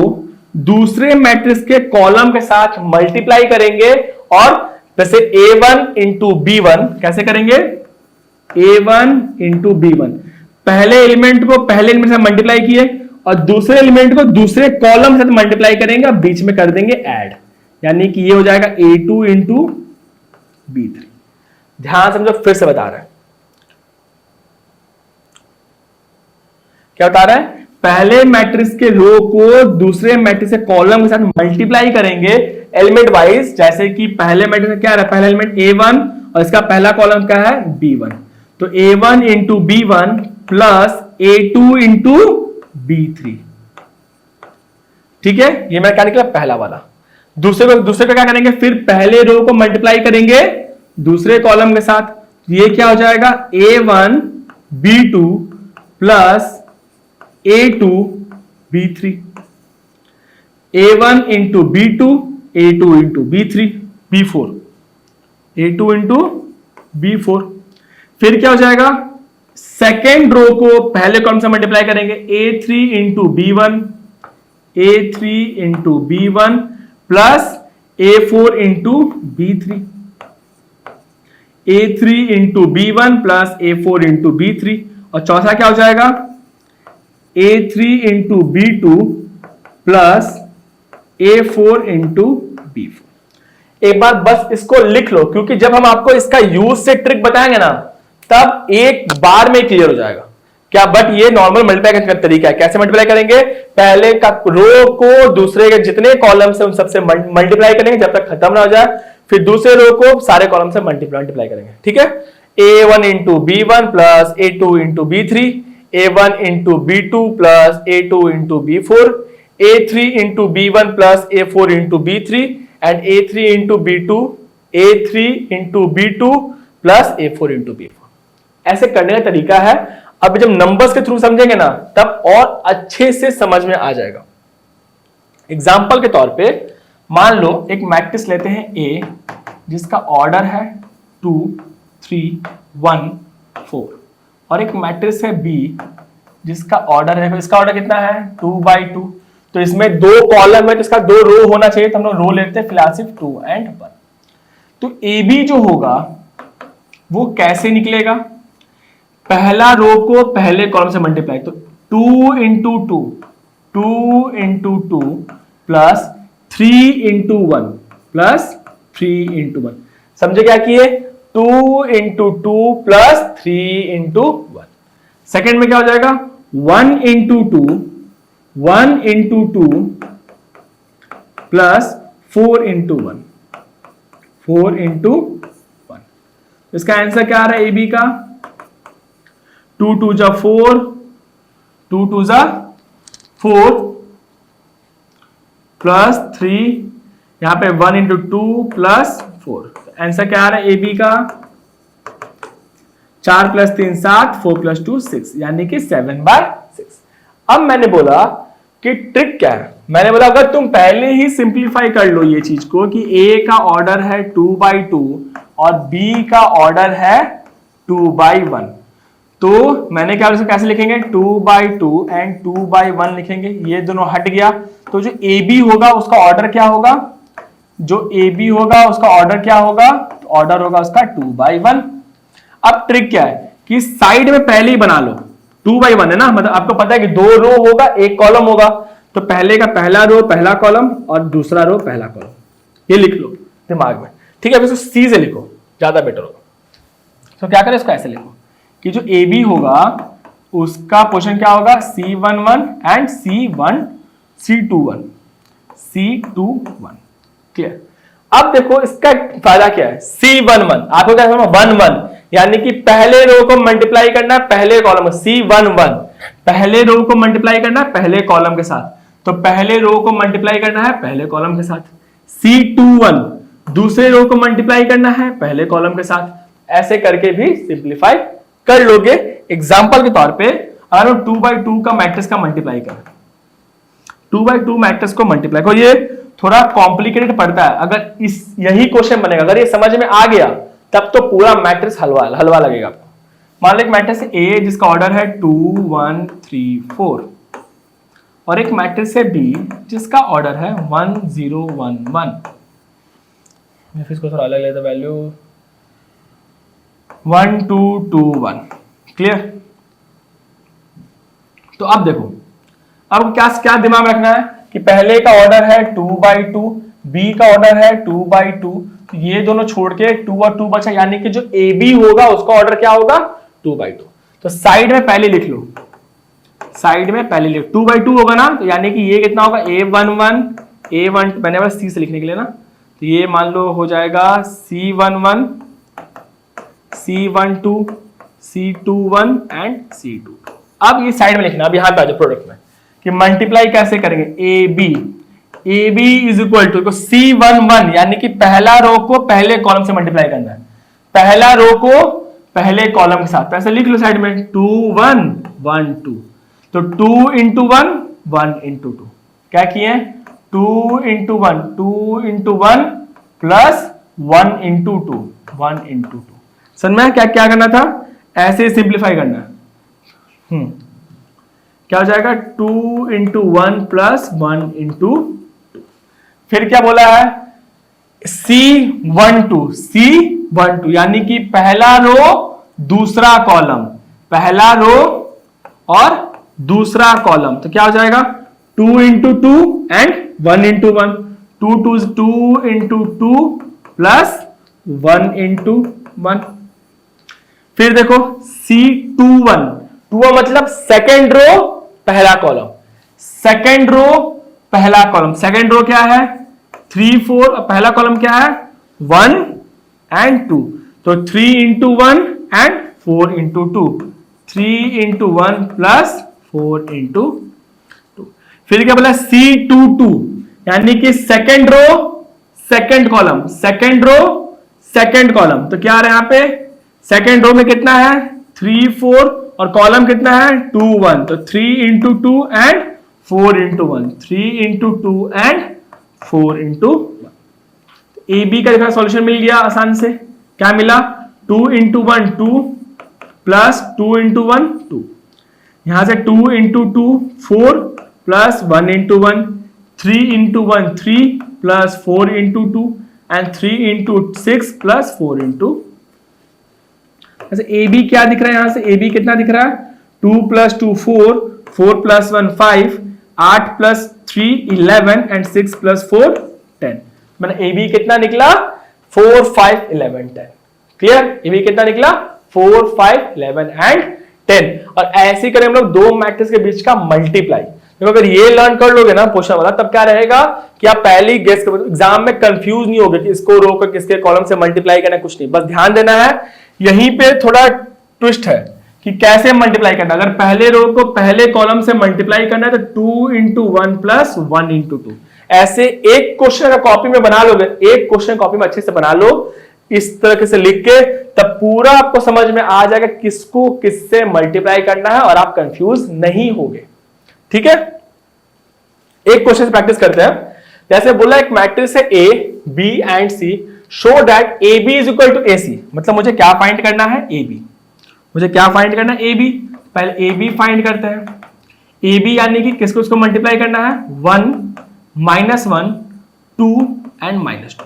दूसरे मैट्रिक्स के कॉलम के साथ मल्टीप्लाई करेंगे, और जैसे A1 इंटू B1 कैसे करेंगे? A1 इंटू B1, पहले एलिमेंट को पहले एलिमेंट से मल्टीप्लाई किए और दूसरे एलिमेंट को दूसरे कॉलम से मल्टीप्लाई करेंगे, बीच में कर देंगे ऐड, यानी कि ये हो जाएगा A2 इंटू B3। ध्यान समझो, फिर से बता रहे हैं क्या बता रहा है। पहले मैट्रिक्स के रो को दूसरे मैट्रिक्स के कॉलम के साथ मल्टीप्लाई करेंगे एलिमेंट वाइज। जैसे कि पहले मैट्रिक्स क्या है? पहला एलिमेंट A1 और इसका पहला कॉलम क्या है? B1। तो A1 into B1 plus A2 into B3। ठीक है, ये मेरा क्या निकला? पहला वाला। दूसरे को क्या करेंगे? फिर पहले रो को मल्टीप्लाई करेंगे दूसरे कॉलम के साथ, ये क्या हो जाएगा? A1 B2 plus A2 B3। A1 into B2, A2 into B3, B4, A2 into B4। फिर क्या हो जाएगा, सेकेंड रो को पहले कॉलम से मल्टीप्लाई करेंगे, A3 into B1, A3 into B1 plus A4 into B3, A3 into B1 plus A4 into B3। और चौथा क्या हो जाएगा, A3 into B2 plus A4 into B4। एक बार बस इसको लिख लो, क्योंकि जब हम आपको इसका यूज से ट्रिक बताएंगे ना, तब एक बार में क्लियर हो जाएगा क्या। बट ये नॉर्मल मल्टीप्लाई का तरीका है। कैसे मल्टीप्लाई करेंगे, पहले का रो को दूसरे के जितने कॉलम से उन सबसे मल्टीप्लाई करेंगे जब तक खत्म ना हो जाए, फिर दूसरे रो को सारे कॉलम से मल्टीप्लाई करेंगे। ठीक है, A1 into B1 plus A2 into B3, A1 into B2 plus A2 into B4, A3 into B1 plus A4 into B3 and A3 into B2, A3 into B2 plus A4 into B4। ऐसे करने का तरीका है। अब जब numbers के through समझेंगे ना, तब और अच्छे से समझ में आ जाएगा। एग्जाम्पल के तौर पे मान लो एक मैट्रिक्स लेते हैं A, जिसका ऑर्डर है 2, 3, 1, 4, और एक मैट्रिक्स है B, जिसका ऑर्डर है, इसका ऑर्डर कितना है 2 by 2। तो इसमें 2 कॉलम है तो इसका 2 रो होना चाहिए, तो हम लोग रो लेते हैं फिलहाल सिर्फ 2 and 1। तो AB जो होगा वो कैसे निकलेगा, पहला रो को पहले कॉलम से मल्टीप्लाई, तो 2 into 2, 2 into 2 plus 3 into 1 plus 3 into 1। समझे क्या किए, 2 इंटू 2 प्लस 3 इंटू 1। सेकेंड में क्या हो जाएगा, 1 into 2, 1 into 2 plus 4 into 1, 4 into 1। इसका आंसर क्या आ रहा है AB का, 2 2 जा 4, 2 2 जा 4 प्लस 3, यहां पे 1 इंटू 2 प्लस 4। आंसर क्या आ रहा है AB का, 4 प्लस 3 7, 4 प्लस 2 6, यानी कि 7/6। अब मैंने बोला कि ट्रिक क्या है, मैंने बोला अगर तुम पहले ही सिंप्लीफाई कर लो ये चीज को कि A का ऑर्डर है 2 by 2 और B का ऑर्डर है 2 by 1, तो मैंने क्या कैसे लिखेंगे, 2 by 2 एंड 2 by 1 लिखेंगे। ये दोनों हट गया, तो जो AB होगा उसका ऑर्डर क्या होगा, जो AB होगा उसका ऑर्डर क्या होगा, तो ऑर्डर होगा उसका 2 by 1। अब ट्रिक क्या है कि साइड में पहले ही बना लो, 2 by 1 है ना, मतलब आपको पता है कि 2 रो होगा 1 कॉलम होगा, तो पहले का पहला रो पहला कॉलम और दूसरा रो पहला कॉलम, ये लिख लो दिमाग में। ठीक है, अब इसको C से लिखो, ज्यादा बेटर होगा। तो क्या करें, इसको ऐसे लिखो कि जो AB होगा उसका पोजीशन क्या होगा, C11 and C21, C21। Clear. अब देखो इसका फायदा क्या है, C11 आपको क्या समझ, 1 1, यानी कि पहले रो को मल्टीप्लाई करना है पहले कॉलम, C11 पहले रो को मल्टीप्लाई करना है पहले कॉलम के साथ, तो पहले रो को मल्टीप्लाई करना है पहले कॉलम के साथ। C21 दूसरे रो को मल्टीप्लाई करना है पहले कॉलम के साथ। ऐसे करके भी सिंप्लीफाई कर लोगे। एग्जांपल के तौर पे अगर हम 2 by 2 का मैट्रिक्स का मल्टीप्लाई करें, 2 by 2 मैट्रिक्स को मल्टीप्लाई करो, ये थोड़ा कॉम्प्लिकेटेड पड़ता है। अगर इस यही क्वेश्चन बनेगा, अगर ये समझ में आ गया तब तो पूरा मैट्रिक्स हलवा लगेगा आपको। मान लो एक मैट्रिक्स A जिसका ऑर्डर है 2 1 3 4 और एक मैट्रिक्स है B जिसका ऑर्डर है 1 0 1 1। मैं फिर इसको थोड़ा अलग लेता, वैल्यू 1 2 2 1। क्लियर। तो अब देखो, अब क्या दिमाग में रखना है कि पहले का ऑर्डर है 2 by 2, B का ऑर्डर है 2 by 2, तो ये दोनों छोड़ के 2 और 2 बचा, यानी कि जो AB होगा उसका ऑर्डर क्या होगा 2 by 2। तो साइड में पहले लिख लो, साइड में पहले लिख 2 by 2 होगा ना, तो यानी कि ये कितना होगा A11 A1, मैंने बस C से लिखने के लिए ना, तो ये मान लो हो जाएगा C11 C12 C21 and C22। अब ये साइड में लिखना, अब यहां पे आ जाओ प्रोडक्ट में कि मल्टीप्लाई कैसे करेंगे, AB is equal to C11, यानी कि पहला रो को पहले कॉलम से मल्टीप्लाई करना है, पहला रो को पहले कॉलम के साथ। तो ऐसे लिख लो साइड में 2 1 1 2, तो 2 इंटू 1 1 इंटू 2 क्या किए, 2 into 1, 2 into 1 plus 1 into 2, 1 into 2। समझ में क्या क्या करना था, ऐसे सिंप्लीफाई करना है। क्या हो जाएगा 2 इंटू 1 प्लस 1 इंटू 2। फिर क्या बोला है C12 यानी कि पहला रो दूसरा कॉलम, पहला रो और दूसरा कॉलम। तो क्या हो जाएगा 2 into 2 and 1 into 1, 2 into 2 plus 1 into 1। फिर देखो C21, 2 मतलब सेकेंड रो पहला कॉलम, सेकेंड रो पहला कॉलम, सेकेंड रो क्या है 3 4 और पहला कॉलम क्या है 1 एंड 2। तो 3 into 1 and 4 into 2, 3 into 1 plus 4 into 2। फिर क्या बोला C22 यानी कि second row second column, second row second column. तो क्या आ रहा है यहां पे सेकेंड रो में कितना है 3 4 और कॉलम कितना है 2 1। तो 3 into 2 and 4 into 1, 3 into 2 and 4 into 1। A B का सॉल्यूशन मिल गया आसान से। क्या मिला 2 इंटू 1 2 प्लस 2 इंटू 1 2, यहां से 2 into 2 4 plus 1 into 1, 3 into 1 3 plus 4 into 2 and 3 into 6 plus 4 into. ऐसे ए बी क्या दिख रहा है, यहां से ए बी कितना दिख रहा है 2 plus 2 4, 4 plus 1 5, 8 plus 3 11 and 6 plus 4 10। मैंने ए बी कितना निकला 4 5 11 10। क्लियर, ए बी कितना निकला 4 5 11 एंड 10। और ऐसे करें हम लोग दो मैट्रिक्स के बीच का मल्टीप्लाई। देखो अगर ये लर्न कर लोगे ना क्वेश्चन वाला, तब क्या रहेगा कि आप पहले गेस कर, एग्जाम में कंफ्यूज नहीं होगे कि इसको रो को किसके कॉलम से मल्टीप्लाई करना, कुछ नहीं, बस ध्यान देना है। यहीं पे थोड़ा ट्विस्ट है कि कैसे मल्टीप्लाई करना। अगर पहले रो को पहले कॉलम से मल्टीप्लाई करना है तो 2 इंटू 1 प्लस 1 इंटू 2। ऐसे एक क्वेश्चन अगर कॉपी में बना लोगे, एक क्वेश्चन कॉपी में अच्छे से बना लो इस तरह से लिख के, तब पूरा आपको समझ में आ जाएगा किसको किससे मल्टीप्लाई करना है और आप कंफ्यूज नहीं होगे। ठीक है, एक क्वेश्चन से प्रैक्टिस करते हैं। जैसे बोला एक मैट्रिक्स है A, B and C, show that AB is equal to AC। मतलब मुझे क्या फाइंड करना है AB, मुझे क्या फाइंड करना है AB। पहले AB फाइंड करते हैं। AB यानी कि किसको उसको मल्टीप्लाई करना है 1 -1 2 एंड -2।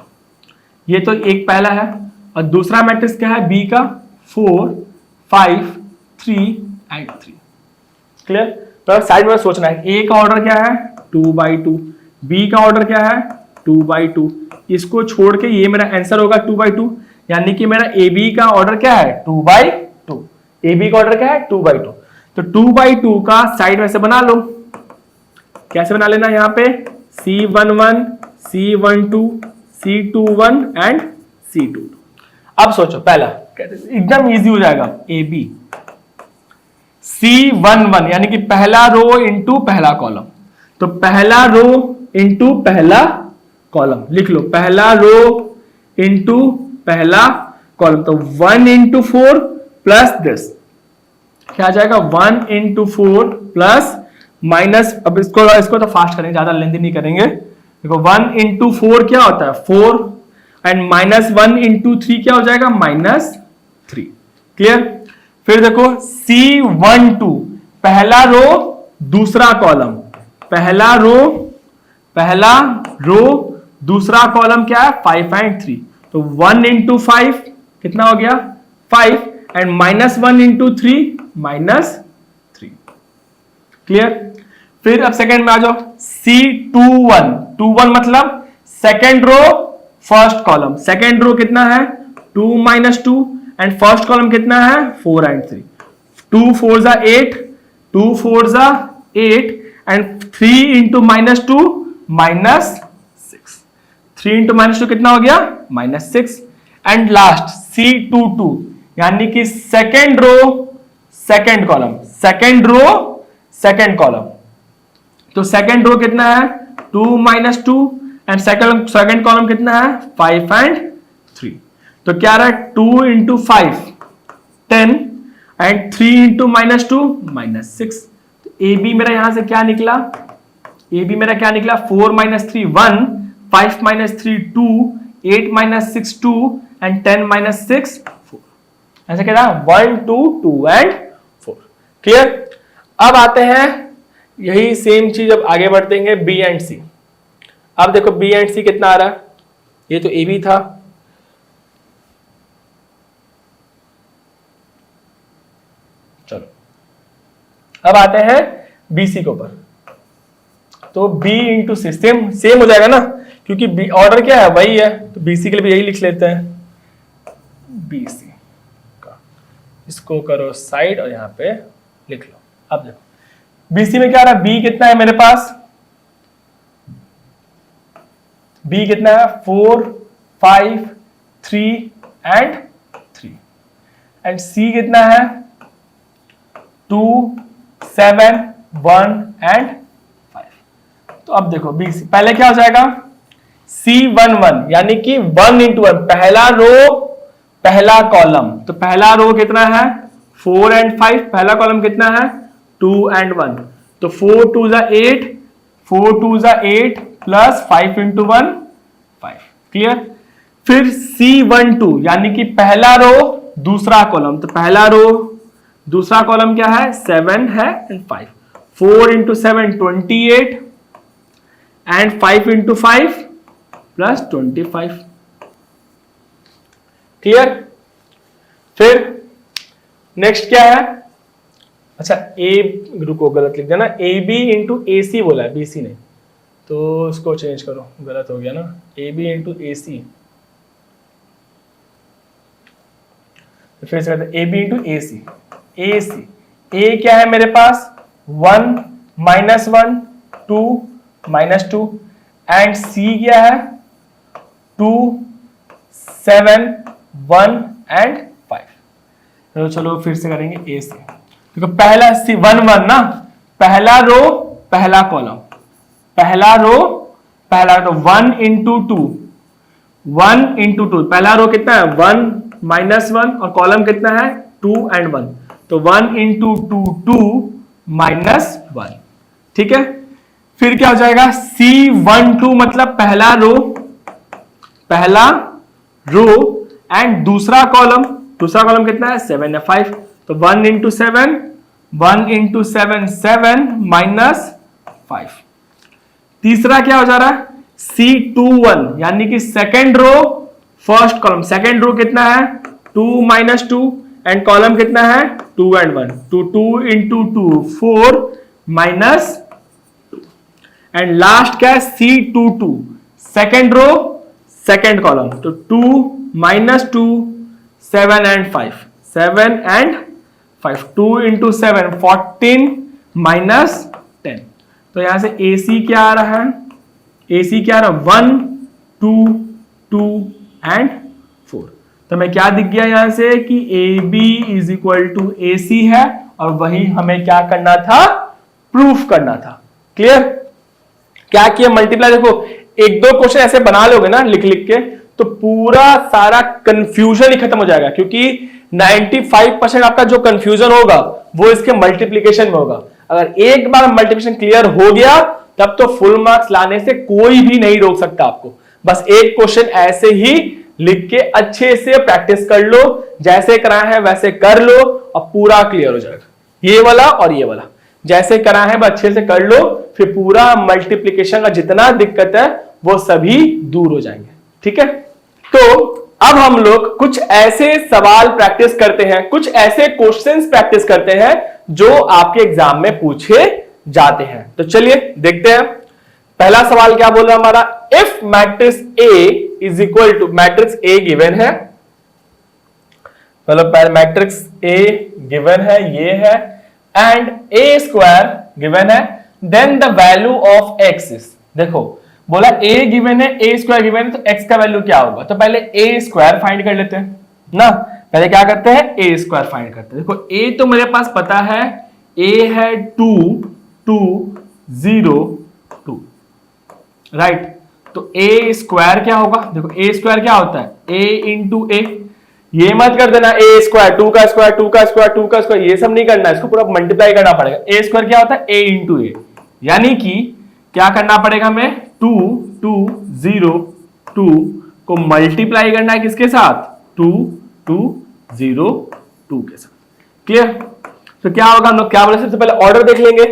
ये तो एक पहला है। और दूसरा मैट्रिक्स क्या है B का 4 5 3 एंड 3। क्लियर, तो साइड में सोचना है A का ऑर्डर क्या है 2/2, B का ऑर्डर क्या है 2/2। इसको छोड़ के ये मेरा आंसर होगा 2/2, यानी कि मेरा AB का ऑर्डर क्या है 2/2। AB का ऑर्डर क्या है 2/2। तो 2/2 का साइड में से बना लो। कैसे बना लेना, यहाँ पे C11 C12 C21 and C22। अब सोचो पहला एकदम इजी हो जाएगा AB C11 यानी कि पहला रो इंटू पहला कॉलम। तो पहला रो इंटू पहला कॉलम लिख लो, पहला रो इंटू पहला कॉलम। तो 1 इंटू 4 प्लस दिस क्या आ जाएगा 1 इंटू 4 प्लस माइनस, अब इसको तो फास्ट करेंगे, ज्यादा लेंथी नहीं करेंगे। देखो 1 इंटू 4 क्या होता है 4 एंड -1 इंटू 3 क्या हो जाएगा -3। क्लियर, फिर देखो C12 पहला रो दूसरा कॉलम, पहला रो दूसरा कॉलम क्या है 5 एंड 3। तो 1 इंटू 5 कितना हो गया 5 एंड -1 इंटू 3 -3। क्लियर, फिर अब सेकंड में आ जाओ C21 21 मतलब second row first column, second row कितना है 2 -2 एंड फर्स्ट कॉलम कितना है 4 एंड 3। 2 4 जा 8, 2 4 जा 8 एंड 3 इंटू -2 -6, 3 इंटू -2 कितना हो गया -6। एंड लास्ट C22 यानी कि second row second column, second row second column. तो सेकेंड रो कितना है 2 -2 एंड सेकेंड कॉलम कितना है 5 एंड 3। तो क्या रहा है 2 इंटू 5 10 एंड 3 इंटू -2 -6। तो AB मेरा यहां से क्या निकला ए बी मेरा क्या निकला 4 - 3 1, 5 - 3 2, 8 - 6 2 एंड 10 - 6 4। ऐसे कह रहा 1 2 2 एंड 4। क्लियर। अब आते हैं यही सेम चीज, अब आगे बढ़ते हैं बी एंड सी। अब देखो बी एंड सी कितना आ रहा है, ये तो ए बी था, चलो अब आते हैं बीसी के ऊपर। तो बी इंटू सी सेम हो जाएगा ना, क्योंकि बी ऑर्डर क्या है वही है, तो बीसी के लिए भी यही लिख लेते हैं बीसी का। इसको करो साइड और यहां पे लिख लो। अब देखो बीसी में क्या आ रहा है, बी कितना है मेरे पास, बी कितना है 4 5 3 एंड 3 एंड सी कितना है 2 7 1 एंड 5। तो अब देखो बी सी पहले क्या हो जाएगा C11 यानी कि 1 into 1, पहला रो पहला कॉलम। तो पहला रो कितना है 4 and 5, पहला कॉलम कितना है 2 and 1, तो 4 2 8, 4 2 8 प्लस 5 into 1 5। क्लियर। फिर C12 यानी कि पहला रो दूसरा कॉलम, तो पहला रो दूसरा कॉलम क्या है 7 है and 5, 4 into 7 28 and 5 into 5 plus 25। Clear. फिर नेक्स्ट क्या है, अच्छा ए रुको गलत लिख दिया ना, ए बी इंटू ए सी बोला है, बी सी नहीं, तो इसको चेंज करो, गलत हो गया ना, ए बी इंटू ए सी। फिर से करते ए बी इंटू ए सी। ए सी ए क्या है मेरे पास 1 -1 2 -2 एंड सी क्या है 2 7 1 एंड 5। तो चलो फिर से करेंगे ए सी। देखो पहला सी 1 1 ना, पहला रो पहला कॉलम, पहला रो पहला, तो 1 into 2 1 into 2, पहला रो कितना है 1 -1 और कॉलम कितना है 2 and 1, तो 1 into 2 2 -1। ठीक है। फिर क्या हो जाएगा C12 मतलब पहला रो एंड दूसरा कॉलम कितना है 7 है 5, तो 1 into 7 7 -5। तीसरा क्या हो जा रहा है C21 यानी कि second row first column, second row कितना है 2 -2 एंड कॉलम कितना है 2 and 1, तो 2 into 2 4 -2 एंड लास्ट क्या है C22 second row second column, तो 2 -2 7 and 5 7 and 5, 2 into 7 14 -10। तो यहां से AC क्या आ रहा है, AC क्या आ रहा है 1 2 2 एंड 4। तो मैं क्या दिख गया यहां से कि AB is equal to AC है, और वही हमें क्या करना था प्रूफ करना था। क्लियर। क्या किया मल्टीप्लाई, देखो एक दो क्वेश्चन ऐसे बना लोगे ना लिख लिख के, तो पूरा सारा कंफ्यूजन ही खत्म हो जाएगा, क्योंकि 95% आपका जो कंफ्यूजन होगा वो इसके मल्टीप्लीकेशन में होगा। अगर एक बार मल्टीप्लिकेशन क्लियर हो गया तब तो फुल मार्क्स लाने से कोई भी नहीं रोक सकता आपको। बस एक क्वेश्चन ऐसे ही लिख के अच्छे से प्रैक्टिस कर लो, जैसे करा है वैसे कर लो और पूरा क्लियर हो जाएगा। ये वाला और ये वाला जैसे करा है अच्छे से कर लो, फिर पूरा मल्टीप्लिकेशन का जितना दिक्कत है वो सभी दूर हो जाएंगे। ठीक है। तो अब हम लोग कुछ ऐसे सवाल प्रैक्टिस करते हैं, कुछ ऐसे क्वेश्चंस प्रैक्टिस करते हैं जो आपके एग्जाम में पूछे जाते हैं। तो चलिए देखते हैं। पहला सवाल क्या बोल रहा है हमारा, if matrix A is equal to, matrix A given है, मतलब मैट्रिक्स ए गिवन है ये है, एंड ए स्क्वायर गिवन है, then the value of x is, देखो बोला ए गिवन है ए स्क्वायर गिवन है, तो एक्स का वैल्यू क्या होगा, तो पहले ए स्क्वायर फाइंड कर लेते हैं ना। पहले क्या करते हैं ए स्क्वायर फाइंड करते हैं। देखो ए तो मेरे पास पता है, ए है 2 2 0 2, राइट। तो ए स्क्वायर क्या होगा, देखो ए स्क्वायर क्या होता है ए इंटू ए, ये मत कर देना ए स्क्वायर 2 का स्क्वायर 2 का स्क्वायर 2 का स्क्वायर, ये सब नहीं करना, इसको पूरा मल्टीप्लाई करना पड़ेगा। ए स्क्वायर क्या होता है ए इंटू ए, यानी कि क्या करना पड़ेगा हमें, 2 2 0 2 को मल्टीप्लाई करना है किसके साथ, 2 2 0 2 के साथ। क्लियर। तो क्या होगा, हम लोग क्या बोले, सबसे पहले ऑर्डर देख लेंगे।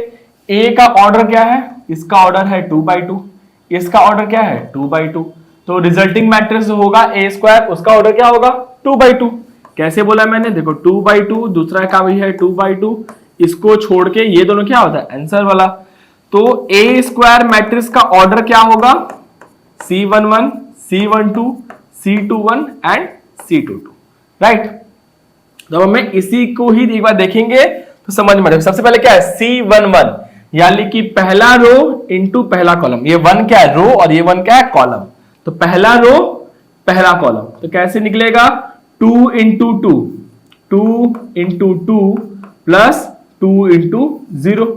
ए का ऑर्डर क्या है, इसका ऑर्डर है 2/2, इसका ऑर्डर क्या है 2/2, तो रिजल्टिंग मैट्रिक्स जो होगा ए स्क्वायर, उसका ऑर्डर क्या होगा 2/2। कैसे बोला मैंने, देखो 2/2, दूसरा का भी है 2/2, इसको छोड़ के ये दोनों क्या होता है आंसर वाला। तो ए स्क्वायर मैट्रिक्स का ऑर्डर क्या होगा, C11 C12 C21 and C22, right. जब हमें इसी को ही एक बार देखेंगे तो समझ में आएगा। सबसे पहले क्या है, C11 यानी कि पहला रो इंटू पहला कॉलम, ये 1 क्या है रो और ये 1 क्या है कॉलम, तो पहला रो पहला कॉलम, तो कैसे निकलेगा 2 इंटू 2 2 इंटू 2 प्लस 2 इंटू 0।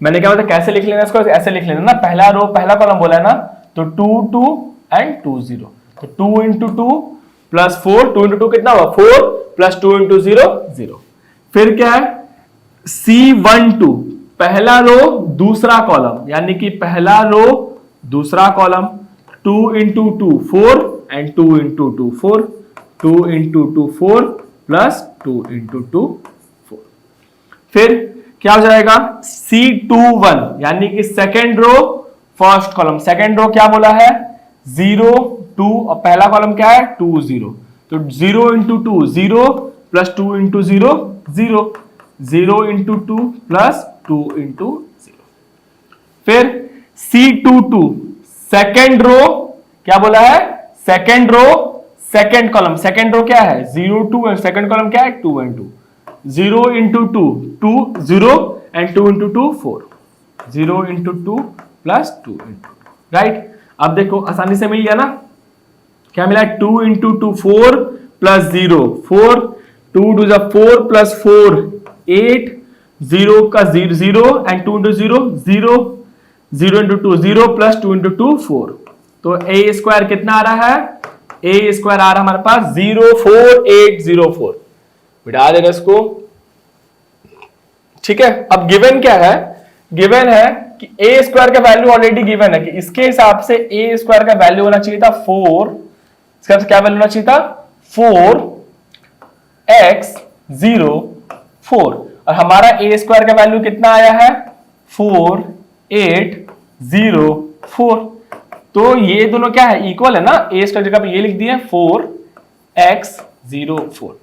मैंने क्या बोला कैसे लिख लेना इसको, ऐसे लिख लेना ना, पहला रो पहला कॉलम बोला है ना, तो 2 2 एंड 2 0, तो 2 इंटू 2 प्लस 4, 2 इंटू 2 कितना हुआ 4 प्लस 2 इंटू 0 0। फिर क्या है C12 पहला रो दूसरा कॉलम, यानी कि पहला रो दूसरा column, 2 into 2 4 and 2 into 2 4, 2 into 2 4 plus 2 into 2 4। फिर क्या हो जाएगा C21 यानी कि second row first column, second row क्या बोला है 0 2 और पहला कॉलम क्या है 2 0, तो 0 into 2 0 plus 2 into 0 0, 0 into 2 plus 2 into 0। फिर C22 सेकेंड रो क्या बोला है, second row second column, second row क्या है 0 2 एंड सेकेंड कॉलम क्या है 2 and 2, 0 into 2 2 0 and 2 into 2 4, 0 into 2 plus 2 into 2, right. अब देखो आसानी से मिल गया ना, क्या मिला 2 इंटू 2 4 प्लस 0 4, 2 2 4 प्लस 4 8, 0 का 0 0 and 2 into 0 0, 0 into 2 0 plus 2 into 2 4, तो ए स्क्वायर कितना आ रहा है, ए स्क्वायर आ रहा है हमारे पास 04804। बिठा देना इसको, ठीक है। अब गिवन क्या है, गिवन है कि ए स्क्वायर का वैल्यू ऑलरेडी गिवन है कि इसके हिसाब से ए स्क्वायर का वैल्यू होना चाहिए था 4, इसके हिसाब से क्या वैल्यू होना चाहिए था 4x 0 4, और हमारा ए स्क्वायर का वैल्यू कितना आया है 4804, तो ये दोनों क्या है इक्वल है ना, ए स्क्वायर जगह पे ये लिख दिया 4x 0 4,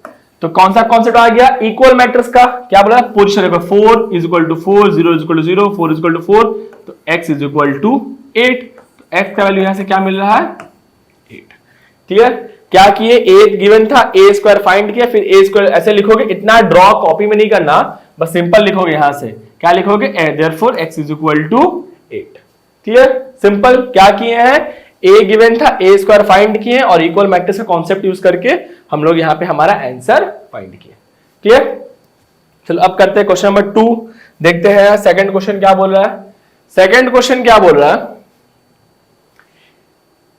तो कौन सा कॉन्सेप्ट आ गया इक्वल मैट्रिक्स का, क्या बोला position 4 is equal to 4 0 is equal to 0 4 is equal to 4, तो x इज इक्वल टू 8, तो x का वैल्यू यहां से क्या मिल रहा है 8। क्लियर। क्या किए, ए गिवन था ए स्क्वायर फाइंड किया, फिर ए स्क्वायर ऐसे लिखोगे, इतना ड्रॉ कॉपी में नहीं करना, बस सिंपल लिखोगे यहां से, क्या लिखोगे therefore x is equal to 8। Clear simple. क्या किए हैं, ए गिवन था ए स्क्वायर फाइंड किए और इक्वल मैट्रिक्स का कॉन्सेप्ट यूज करके हम लोग यहां पे हमारा आंसर फाइंड किए। क्लियर। चलो अब करते हैं क्वेश्चन नंबर 2, देखते हैं सेकंड क्वेश्चन क्या बोल रहा है। सेकंड क्वेश्चन क्या बोल रहा है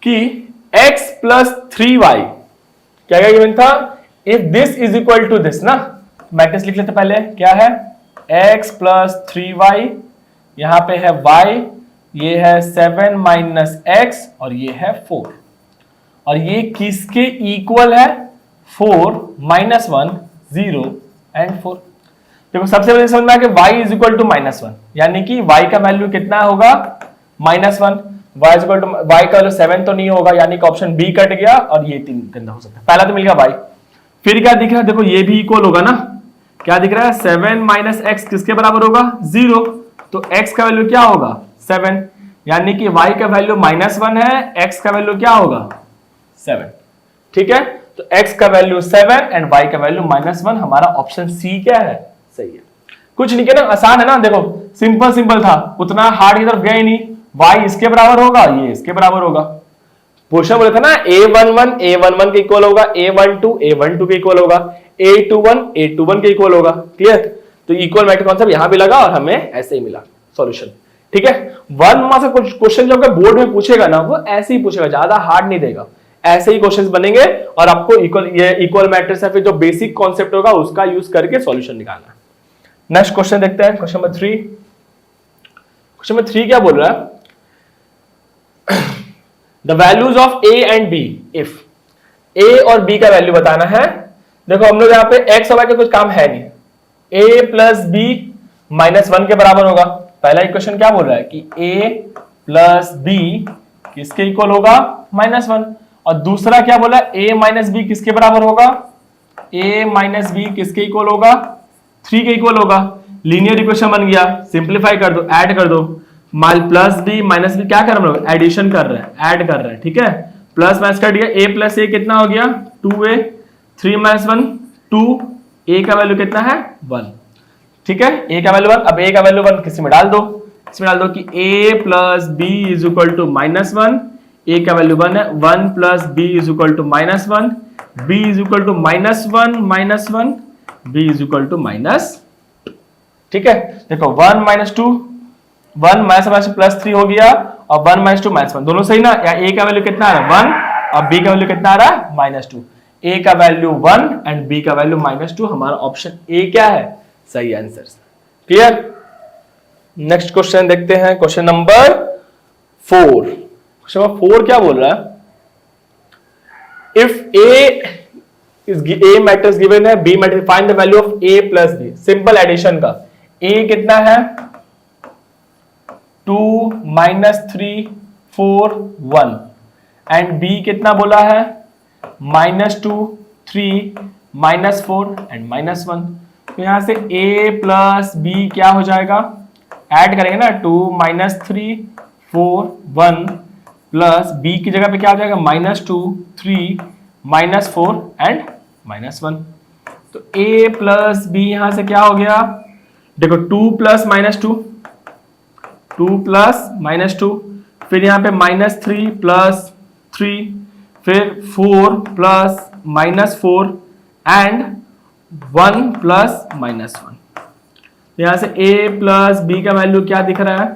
कि x प्लस 3y क्या क्या गिवन था, if this is equal to this ना, मैट्रिक्स लिख लेते पहले, क्या है x प्लस 3y, यहां पे है y, ये है 7 माइनस x और ये है 4, और ये किसके इक्वल है 4 माइनस 1 0 एंड 4। देखो सबसे पहले समझ में आ गया y इज इक्वल टू -1, यानी कि y का वैल्यू कितना होगा -1, y is equal to y का वैल्यू 7 तो नहीं होगा, यानी कि ऑप्शन बी कट गया और ये 3 गंदा हो सकता है, पहला तो मिल गया y। फिर क्या दिख रहा है, देखो ये भी इक्वल होगा ना, क्या दिख रहा है 7 माइनस x किसके बराबर होगा 0, तो x का वैल्यू क्या होगा 7, यानी कि y का वैल्यू -1 है, x का वैल्यू क्या होगा 7। ठीक है, तो x का वैल्यू 7 एंड y का वैल्यू -1, हमारा ऑप्शन सी क्या है सही है। कुछ नहीं किया ना, आसान है ना, देखो सिंपल सिंपल था, उतना हार्ड की तरफ गए नहीं, y इसके बराबर होगा, ये इसके बराबर होगा। क्वेश्चन बोले था ना a11 a11 के इक्वल होगा, a12 a12 के इक्वल होगा, a21 a21 के इक्वल होगा। क्लियर, तो इक्वल मैट्रिक्स कॉन्सेप्ट यहां भी लगा और हमें ऐसे ही मिला सॉल्यूशन। ठीक है, 1 मार्क्स का कुछ क्वेश्चन जो बोर्ड में पूछेगा ना, वो ऐसे ही पूछेगा, ज्यादा हार्ड नहीं देगा, ऐसे ही क्वेश्चंस बनेंगे और आपको इक्वल मैट्रिक्स या फिर जो बेसिक कॉन्सेप्ट होगा उसका यूज करके सॉल्यूशन निकालना है। नेक्स्ट क्वेश्चन देखते हैं, क्वेश्चन नंबर 3। क्वेश्चन नंबर 3 क्या बोल रहा है, the values of A and B if A और बी का वैल्यू बताना है। देखो हम लोग यहाँ पे एक्स और वाई का कुछ काम है नहीं, ए प्लस बी -1 के बराबर होगा। पहला इक्वेशन क्या बोल रहा है कि ए प्लस बी किसके इक्वल होगा, -1। और दूसरा क्या बोला, a माइनस बी किसके बराबर होगा, a माइनस बी किसके इक्वल होगा, 3 के इक्वल होगा। लीनियर इक्वेशन बन गया, सिंप्लीफाई कर दो, ऐड कर दो। प्लस बी माइनस बी क्या कर रहे हैं, एडिशन कर रहे हैं, ऐड कर रहे हैं, ठीक है। प्लस माइनस कर दिया, a प्लस ए कितना हो गया 2a, 3 - 1 2, a का वैल्यू कितना है 1, ठीक है। a का वैल्यू 1, अब a का वैल्यू 1 किसी में डाल दो, इसमें डाल दो कि a plus B is equal to -1, a का वैल्यू 1 है, 1 plus B is equal to -1, b is equal to -1, b is equal to -2, ठीक है। देखो 1 - 2, 1 - +3 हो गया, और 1 - 2 -1 दोनों सही ना। या a का वैल्यू कितना आ रहा है 1 और b का वैल्यू कितना आ रहा है -2, a का वैल्यू 1 एंड b का वैल्यू -2, हमारा ऑप्शन ए क्या है, सही आंसर। क्लियर। नेक्स्ट क्वेश्चन देखते हैं, क्वेश्चन नंबर 4। क्वेश्चन नंबर 4 क्या बोल रहा है, इफ a मैट्रिक्स गिवन है, b matrix, find the value of a plus b। Simple addition का, a कितना है 2 - 3 4 1 एंड b कितना बोला है -2 3 -4 एंड -1। तो यहां से a प्लस b क्या हो जाएगा, ऐड करेंगे ना, 2 - 3 4 1 प्लस b की जगह पे क्या हो जाएगा -2 3 -4 एंड -1। तो a प्लस b यहां से क्या हो गया, देखो 2 प्लस -2 2 प्लस -2, फिर यहाँ पे -3 प्लस 3, फिर 4 प्लस -4 एंड 1 प्लस -1। यहां से a प्लस b का वैल्यू क्या दिख रहा है,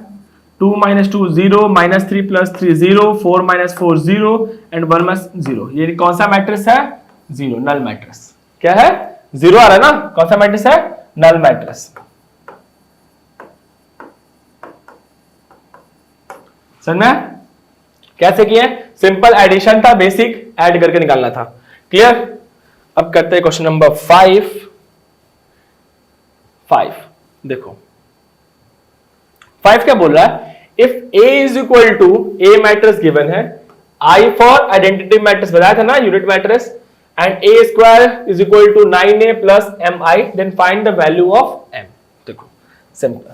2 - 2 0, -3 प्लस 3 0, 4 - 4 0 एंड 1 0। ये कौन सा मैट्रिक्स है, 0, नल मैट्रिक्स। क्या है, 0 आ रहा है ना, कौन सा मैट्रिक्स है, नल मैट्रिक्स। समझ में कैसे किए, सिंपल एडिशन था, बेसिक ऐड करके निकालना था। क्लियर। अब करते हैं क्वेश्चन नंबर 5। देखो 5 क्या बोल रहा है, if a is equal to, a matrix given है, I फॉर आइडेंटिटी मैट्रिक्स बताया था ना, unit matrix, and a square is equal to 9a plus mi, then find the value of m। देखो सिंपल,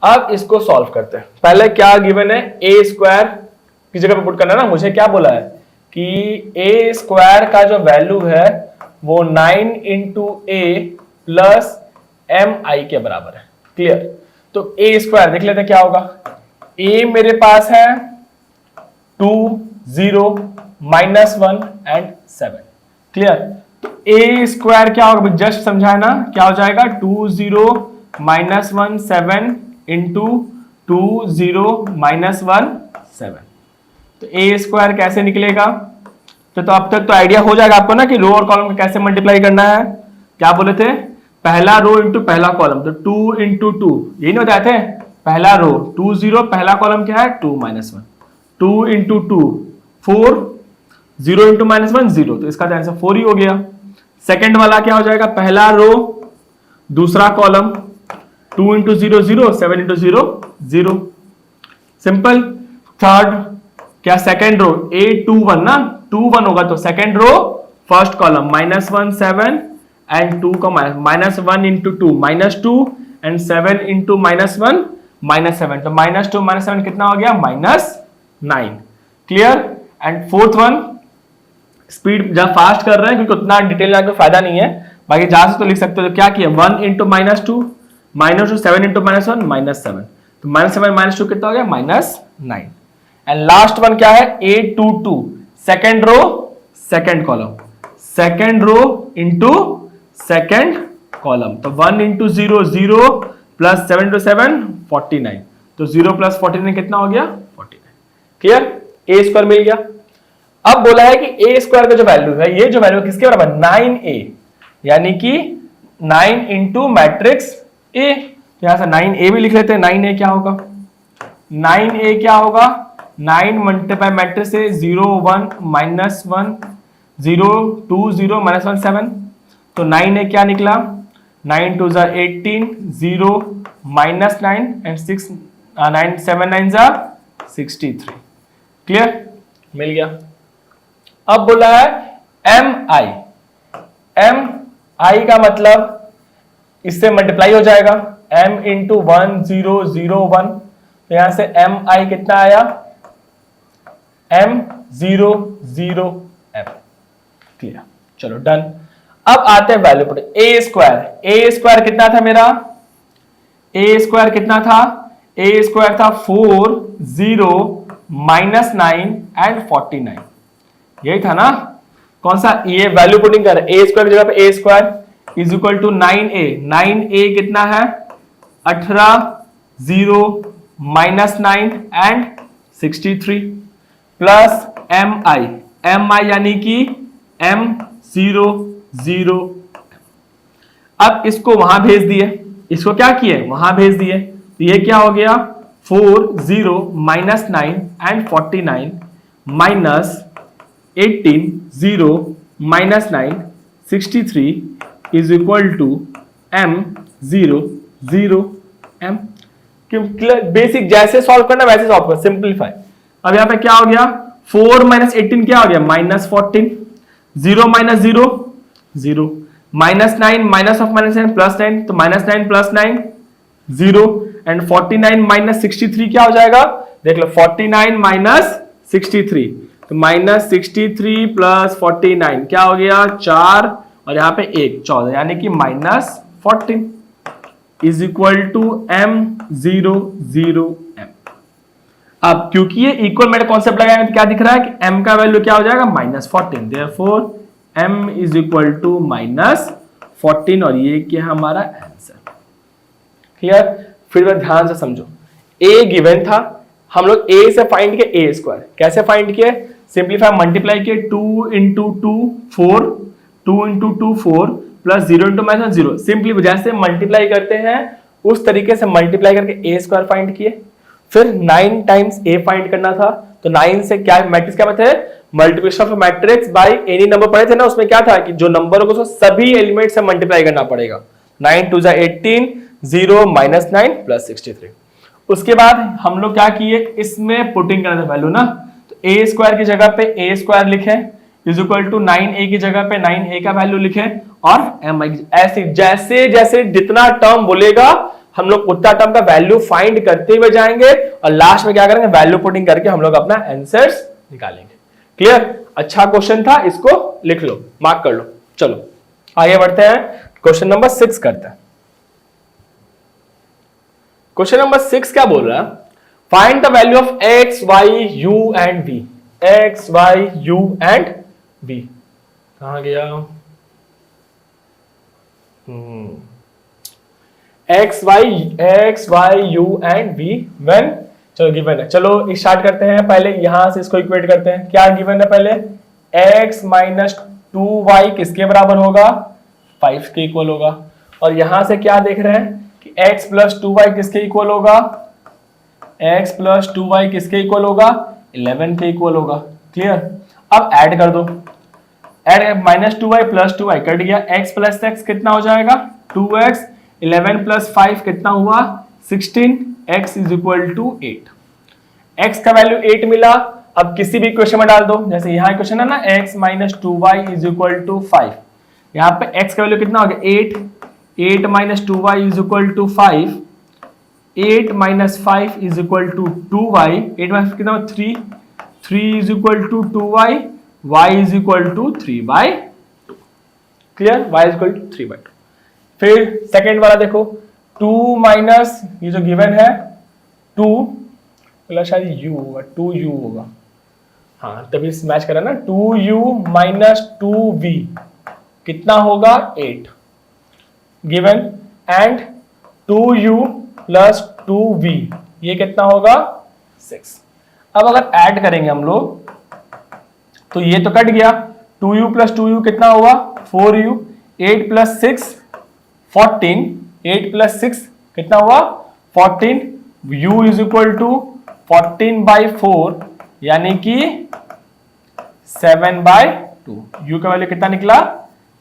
अब इसको सॉल्व करते हैं। पहले क्या गिवन है, a स्क्वायर की जगह पे पुट करना ना, मुझे क्या बोला है कि a स्क्वायर का जो वैल्यू है वो 9 × a प्लस mi के बराबर है। क्लियर। तो a स्क्वायर देख लेते हैं क्या होगा, a मेरे पास है 2 0 -1 एंड 7। क्लियर। तो a स्क्वायर क्या होगा, जस्ट समझाए ना, क्या हो जाएगा 2 0 -1 7 इंटू 2 0 -1 7। तो a स्क्वायर कैसे निकलेगा, तो अब तक तो आइडिया हो जाएगा आपको ना कि रो और कॉलम को कैसे मल्टीप्लाई करना है। क्या बोले थे, पहला रो इंटू पहला कॉलम, तो 2 × 2, यही नहीं बताए थे, पहला रो 2 0, पहला कॉलम क्या है 2 -1, 2 × 2 4, 0 × -1 0, तो इसका आंसर 4 ही हो गया। सेकंड वाला क्या हो जाएगा, पहला रो दूसरा कॉलम 2 × 0 0, 7 × 0 0, सिंपल। थर्ड क्या, सेकंड रो a 2 1 ना, 2 1 होगा तो second row first column -1 7 and 2 का -1 × 2 -2 एंड 7 × -1 -7, तो -2 -7 कितना हो गया -9। Clear. And fourth one, speed जब फास्ट कर रहे हैं क्योंकि उतना डिटेल में फायदा नहीं है, बाकी जहां से तो लिख सकते हो। तो क्या किया, 1 × -2 -2 7 × -1 -7, तो -7 -2 कितना हो गया -9। एंड लास्ट वन क्या है, a 2 2, second row second column, second row into second column, तो 1 × 0 0 प्लस 7 × 7 49, तो 0 प्लस 49 कितना हो गया 49। क्लियर। a स्क्वायर मिल गया। अब बोला है कि a स्क्वायर का जो वैल्यू है, ये जो वैल्यू किसके बराबर 9a, यानी कि 9 × मैट्रिक्स a। यहां से 9a भी लिख लेते हैं, 9a क्या होगा 9a क्या होगा, 9 मल्टीप्लाई मैट्रिक्स से 0 1 -1 0 2 0 -1 7, तो 9a क्या निकला, 9 2 जा 18 0 -9 एंड 6 9 7 9 जा 63। क्लियर, मिल गया। अब बोला है mi, mi का मतलब इससे मल्टीप्लाई हो जाएगा, m इंटू 1 0 0 1, तो यहां से mi कितना आया, m 0 0 m। क्लियर, चलो डन। अब आते हैं वैल्यू पुट, ए स्क्वायर कितना था मेरा, ए स्क्वायर कितना था, ए स्क्वायर था 4 0 -9 एंड 49, यही था ना। कौन सा, ये वैल्यू पुटिंग कर, ए स्क्वायर की जगह पे A square is equal to 9a कितना है 18 0 -9 एंड 63 प्लस mi यानी कि m 0 0। अब इसको वहां भेज दिए, इसको क्या किए, वहां भेज दिए, तो ये क्या हो गया 4 0 -9 and 49 minus 18 0 -9 63 is equal to m 0 0 m। Basic जैसे सॉल्व करना वैसे सॉल्व कर, सिंपलीफाई। अब यहां पे क्या हो गया, 4 -18 क्या हो गया -14, 0 -0 0, -9 माइनस ऑफ -9 +9, तो -9 +9 0 एंड 49 -63 क्या हो जाएगा, देख लो 49 -63, तो -63 + 49 क्या हो गया 4, और यहां पे 1 14, यानी कि -14 is equal to m 0 0 m। अब क्योंकि ये इक्वल मेरे कॉन्सेप्ट लगाएंगे तो क्या दिख रहा है कि m का वैल्यू क्या हो जाएगा -14, therefore m is equal to -14, और ये क्या हमारा आंसर। क्लियर, फिर ध्यान से समझो, a गिवन था, हम लोग a से फाइंड किए a स्क्वायर, कैसे फाइंड किए, सिंपलीफाई मल्टीप्लाई किए 2 × 2 4, 2 × 2 4 प्लस 0 × -0, सिंपली जैसे मल्टीप्लाई करते हैं उस तरीके से मल्टीप्लाई करके a स्क्वायर फाइंड किए। फिर 9 टाइम्स a फाइंड करना था, तो 9 से क्या मैट्रिक्स क्या पता है, multiplication of matrix by any number पढ़े थे ना, उसमें क्या था कि जो नंबर होगा उसको सभी एलिमेंट से मल्टीप्लाई करना पड़ेगा। 9 2 18 0 -9 + 63। उसके बाद हम लोग क्या किए, इसमें पुटिंग करना था वैल्यू ना, तो a स्क्वायर की जगह पे a स्क्वायर लिखे इज इक्वल टू 9a की जगह पे 9a का वैल्यू लिखे, और mi ऐसे जैसे जैसे जितना टर्म बोलेगा हम लोग उतना टर्म का वैल्यू फाइंड करते हुए जाएंगे, और लास्ट में क्या करेंगे, वैल्यू पुटिंग करके हम लोग अपना आंसर्स निकालेंगे। क्लियर, अच्छा क्वेश्चन था, इसको लिख लो, मार्क कर लो। चलो आगे बढ़ते हैं, क्वेश्चन नंबर 6 करते हैं। क्वेश्चन नंबर 6 क्या बोल रहा है, find the value of x y u and v, x y u and v, कहां गया, x y u and v when, चलो गिवन है, चलो स्टार्ट करते हैं, पहले यहां से इसको इक्वेट करते हैं। क्या गिवन है, पहले x - 2y किसके बराबर होगा, 5 के इक्वल होगा, और यहां से क्या देख रहे हैं कि x + 2y किसके इक्वल होगा, x + 2y किसके इक्वल होगा, 11 के इक्वल होगा। क्लियर, अब ऐड कर दो, ऐड -2y + 2y कट गया, x + x कितना हो जाएगा 2x, 11 + 5 कितना हुआ 16, x is equal to 8। x का वैल्यू 8 मिला, अब किसी भी इक्वेशन में डाल दो, जैसे यहाँ इक्वेशन है ना x - 2y is equal to 5, यहाँ पे x का वैल्यू कितना हो गया 8, 8 - 2y is equal to 5, 8 - 5 is equal to 2y, 8 - 5 कितना 3, 3 is equal to 2y, y is equal to 3/2। Clear, y is equal to 3/2। फिर सेकेंड वाला देखो, 2 माइनस ये जो गिवन है 2 प्लस शायद u होगा, 2u होगा, हाँ तभी मैच करा ना, 2u - 2v कितना होगा 8 गिवन, एंड 2u + 2v ये कितना होगा 6। अब अगर ऐड करेंगे हम लोग तो ये तो कट गया, 2u + 2u कितना होगा 4u, 8 + 6 14, 8 + 6 कितना हुआ 14, u इज इक्वल टू 14/4 यानी कि 7/2। u का वैल्यू कितना निकला?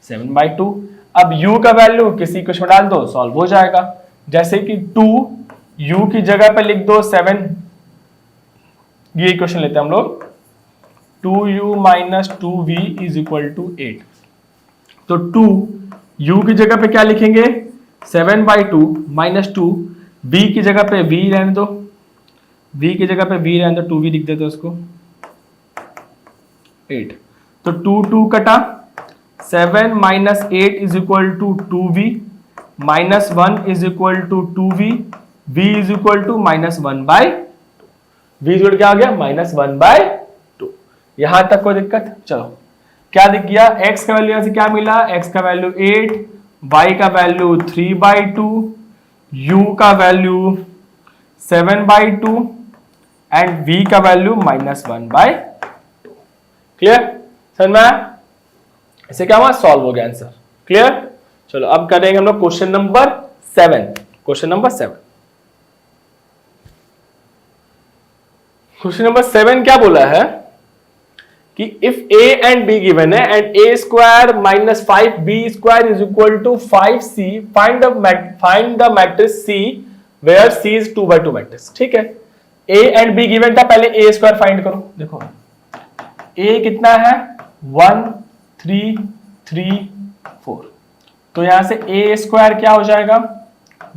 7/2। अब u का वैल्यू किसी क्वेश्चन में डाल दो, सॉल्व हो जाएगा। जैसे कि 2 u की जगह पे लिख दो 7, ये क्वेश्चन लेते हैं हम लोग। 2u minus 2v is equal to 8। तो 2 u की जगह पे क्या लिखेंगे? 7/2 माइनस 2, v की जगह पे v रहने दो, v की जगह पे v रहने दो, 2v लिख देते उसको, 8। तो 2 कटा, 7 minus 8 is equal to 2v minus 1 is equal to 2v, v is equal to -1/2। v जुड़ क्या आ गया? -1/2। यहां तक कोई दिक्कत? चलो, क्या दिख गया? x का वैल्यू से क्या मिला? x का वैल्यू 8, y का वैल्यू 3/2, u का वैल्यू 7/2 एंड v का वैल्यू -1/2। क्लियर? समझ में आया? इसे क्या हुआ? सॉल्व हो गया आंसर। क्लियर? चलो अब करेंगे हम लोग question number 7। Question number 7, question number 7 क्या बोला है कि if a and b given है and a square minus 5b square is equal to 5c, find the matrix c where c is 2/2 matrix. ठीक है, a एंड b गिवन था, पहले a square find करो। देखो a कितना है? 1 3 3 4। तो यहां से a स्क्वायर क्या हो जाएगा?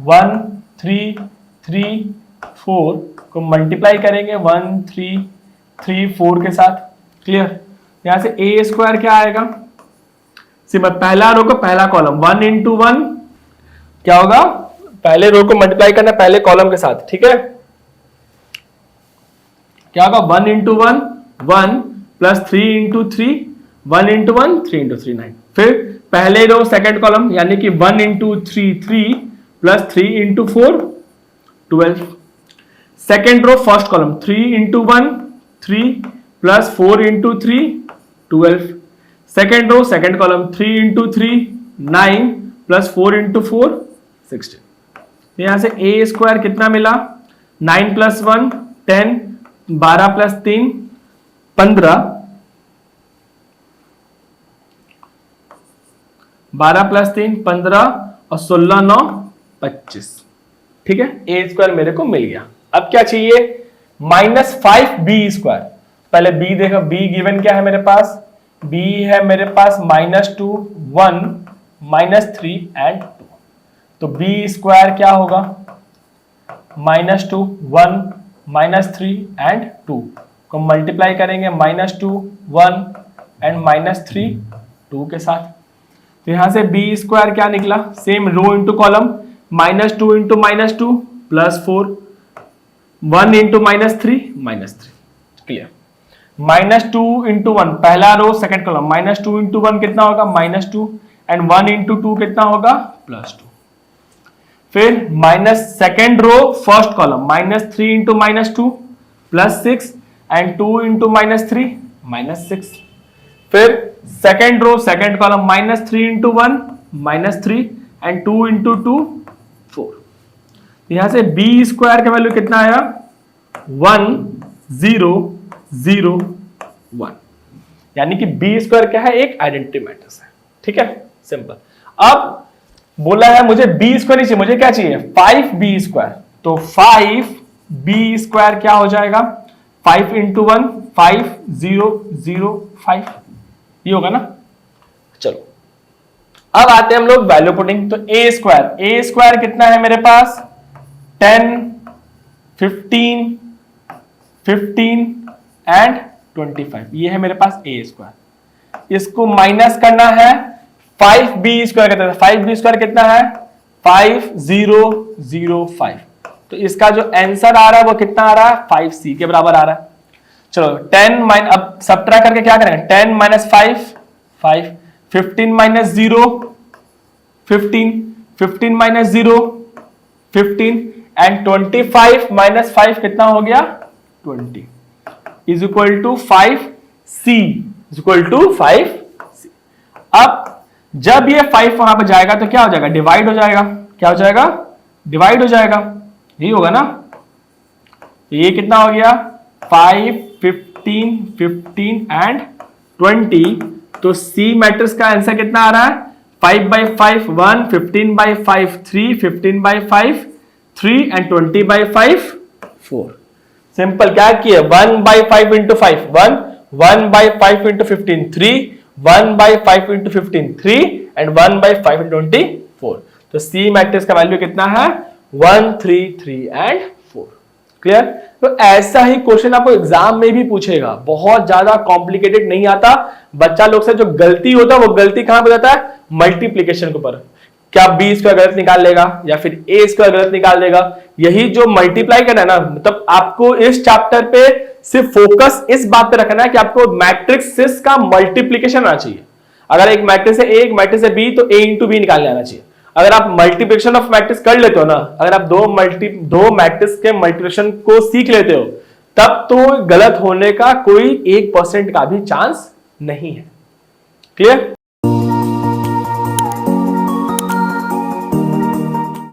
1 3 3 4 को मल्टीप्लाई करेंगे 1 3 3 4 के साथ। क्लियर? यहां से a स्क्वायर क्या आएगा? सिंपल, पहला रो को पहला कॉलम 1 इंटू 1 क्या होगा? पहले रो को मल्टीप्लाई करना पहले कॉलम के साथ। ठीक है, क्या होगा? 1 into 1 1 plus 3 into 3 1 into 1 3 into 3 9। फिर पहले रो सेकेंड कॉलम यानी कि 1 into 3 3 plus 3 into 4 12। Second row first column 3 into 1 3 plus 4 into 3 12। Second row second column 3 into 3 9 plus 4 into 4 16। यहां से a स्क्वायर कितना मिला? 9 प्लस 1 10, 12 प्लस 3 15, 12 प्लस 3 15 और 16 9 25। ठीक है, a स्क्वायर मेरे को मिल गया। अब क्या चाहिए? -5b square. पहले b देखो, b गिवन क्या है मेरे पास? b है मेरे पास -2 1 -3 एंड 2। तो b स्क्वायर क्या होगा? -2 1 -3 एंड 2 को मल्टीप्लाई करेंगे -2 1 एंड -3 2 के साथ। तो यहां से b स्क्वायर क्या निकला? Same row into column, -2 into -2 plus 4 1 into -3 -3। Clear? -2 into 1 पहला रो सेकंड कॉलम, -2 इंटू 1 कितना होगा? -2 एंड 1 इंटू 2 कितना होगा? +2। फिर minus second row first column, -3 into -2 +6 and 2 into -3 -6। फिर second row second column, -3 into 1 -3 and 2 into 2 4। यहां से b स्क्वायर का वैल्यू कितना आया? 1 0 0 1। यानी कि b स्क्वायर क्या है? एक आइडेंटिटी मैट्रिक्स है। ठीक है, सिंपल। अब बोला है मुझे b स्क्वायर नहीं चाहिए, मुझे क्या चाहिए? 5b square. तो 5b स्क्वायर क्या हो जाएगा? 5 इंटू 1 5 0 0 5, ये होगा ना। चलो अब आते हैं हम लोग वैल्यू पुटिंग। तो a स्क्वायर कितना है मेरे पास? 10 15 15 एंड 25, ये है मेरे पास a स्क्वायर। इसको माइनस करना है 5b स्क्वायर कितना है? 5b स्क्वायर कितना है? 5 0 0 5। तो इसका जो आंसर आ रहा है वो कितना आ रहा है? 5c के बराबर आ रहा है। चलो 10 माइनस, अब सब्ट्रैक्ट करके क्या करेंगे? 10 minus 5 5, 15 minus 0 15, 15 minus 0 15 and 25 minus 5 कितना हो गया? 20 is equal to 5c is equal to 5c। अब जब ये 5 वहां पर जाएगा तो क्या हो जाएगा? डिवाइड हो जाएगा। क्या हो जाएगा? डिवाइड हो जाएगा, यही होगा ना। तो ये कितना हो गया 5, 15, 15 एंड 20। तो सी मैट्रिक्स का आंसर कितना आ रहा है 5/5 1, 15/5 3, 15/5 3 एंड 20/5 4। सिंपल क्या किया 1/5 into 5 1, 1/5 into 15 3, 1/5 into 15 3 and 1/5 into 20 4। तो सी मैट्रिक्स का वैल्यू कितना है 1 3 3 एंड 4। क्लियर। तो ऐसा ही क्वेश्चन आपको एग्जाम में भी पूछेगा, बहुत ज्यादा कॉम्प्लिकेटेड नहीं आता। बच्चा लोग से जो गलती होता है वो गलती कहां पर जाता है मल्टीप्लीकेशन के ऊपर। क्या बी स्क्वायर गलत निकाल लेगा या फिर ए स्क्वायर गलत निकाल देगा। यही जो मल्टीप्लाई करना है ना, मतलब आपको इस चैप्टर पे सिर्फ फोकस इस बात पे रखना है कि आपको मैट्रिक्स का मल्टीप्लीकेशन आना चाहिए। अगर एक मैट्रिक्स है ए, एक मैट्रिक्स है बी, तो ए इंटू बी निकालने आना चाहिए। अगर आप मल्टीप्लिकेशन ऑफ मैट्रिक्स कर लेते हो ना, अगर आप दो मैट्रिक्स के मल्टीप्लिकेशन को सीख लेते हो, तब तो गलत होने का कोई 1% का भी चांस नहीं है। क्लियर।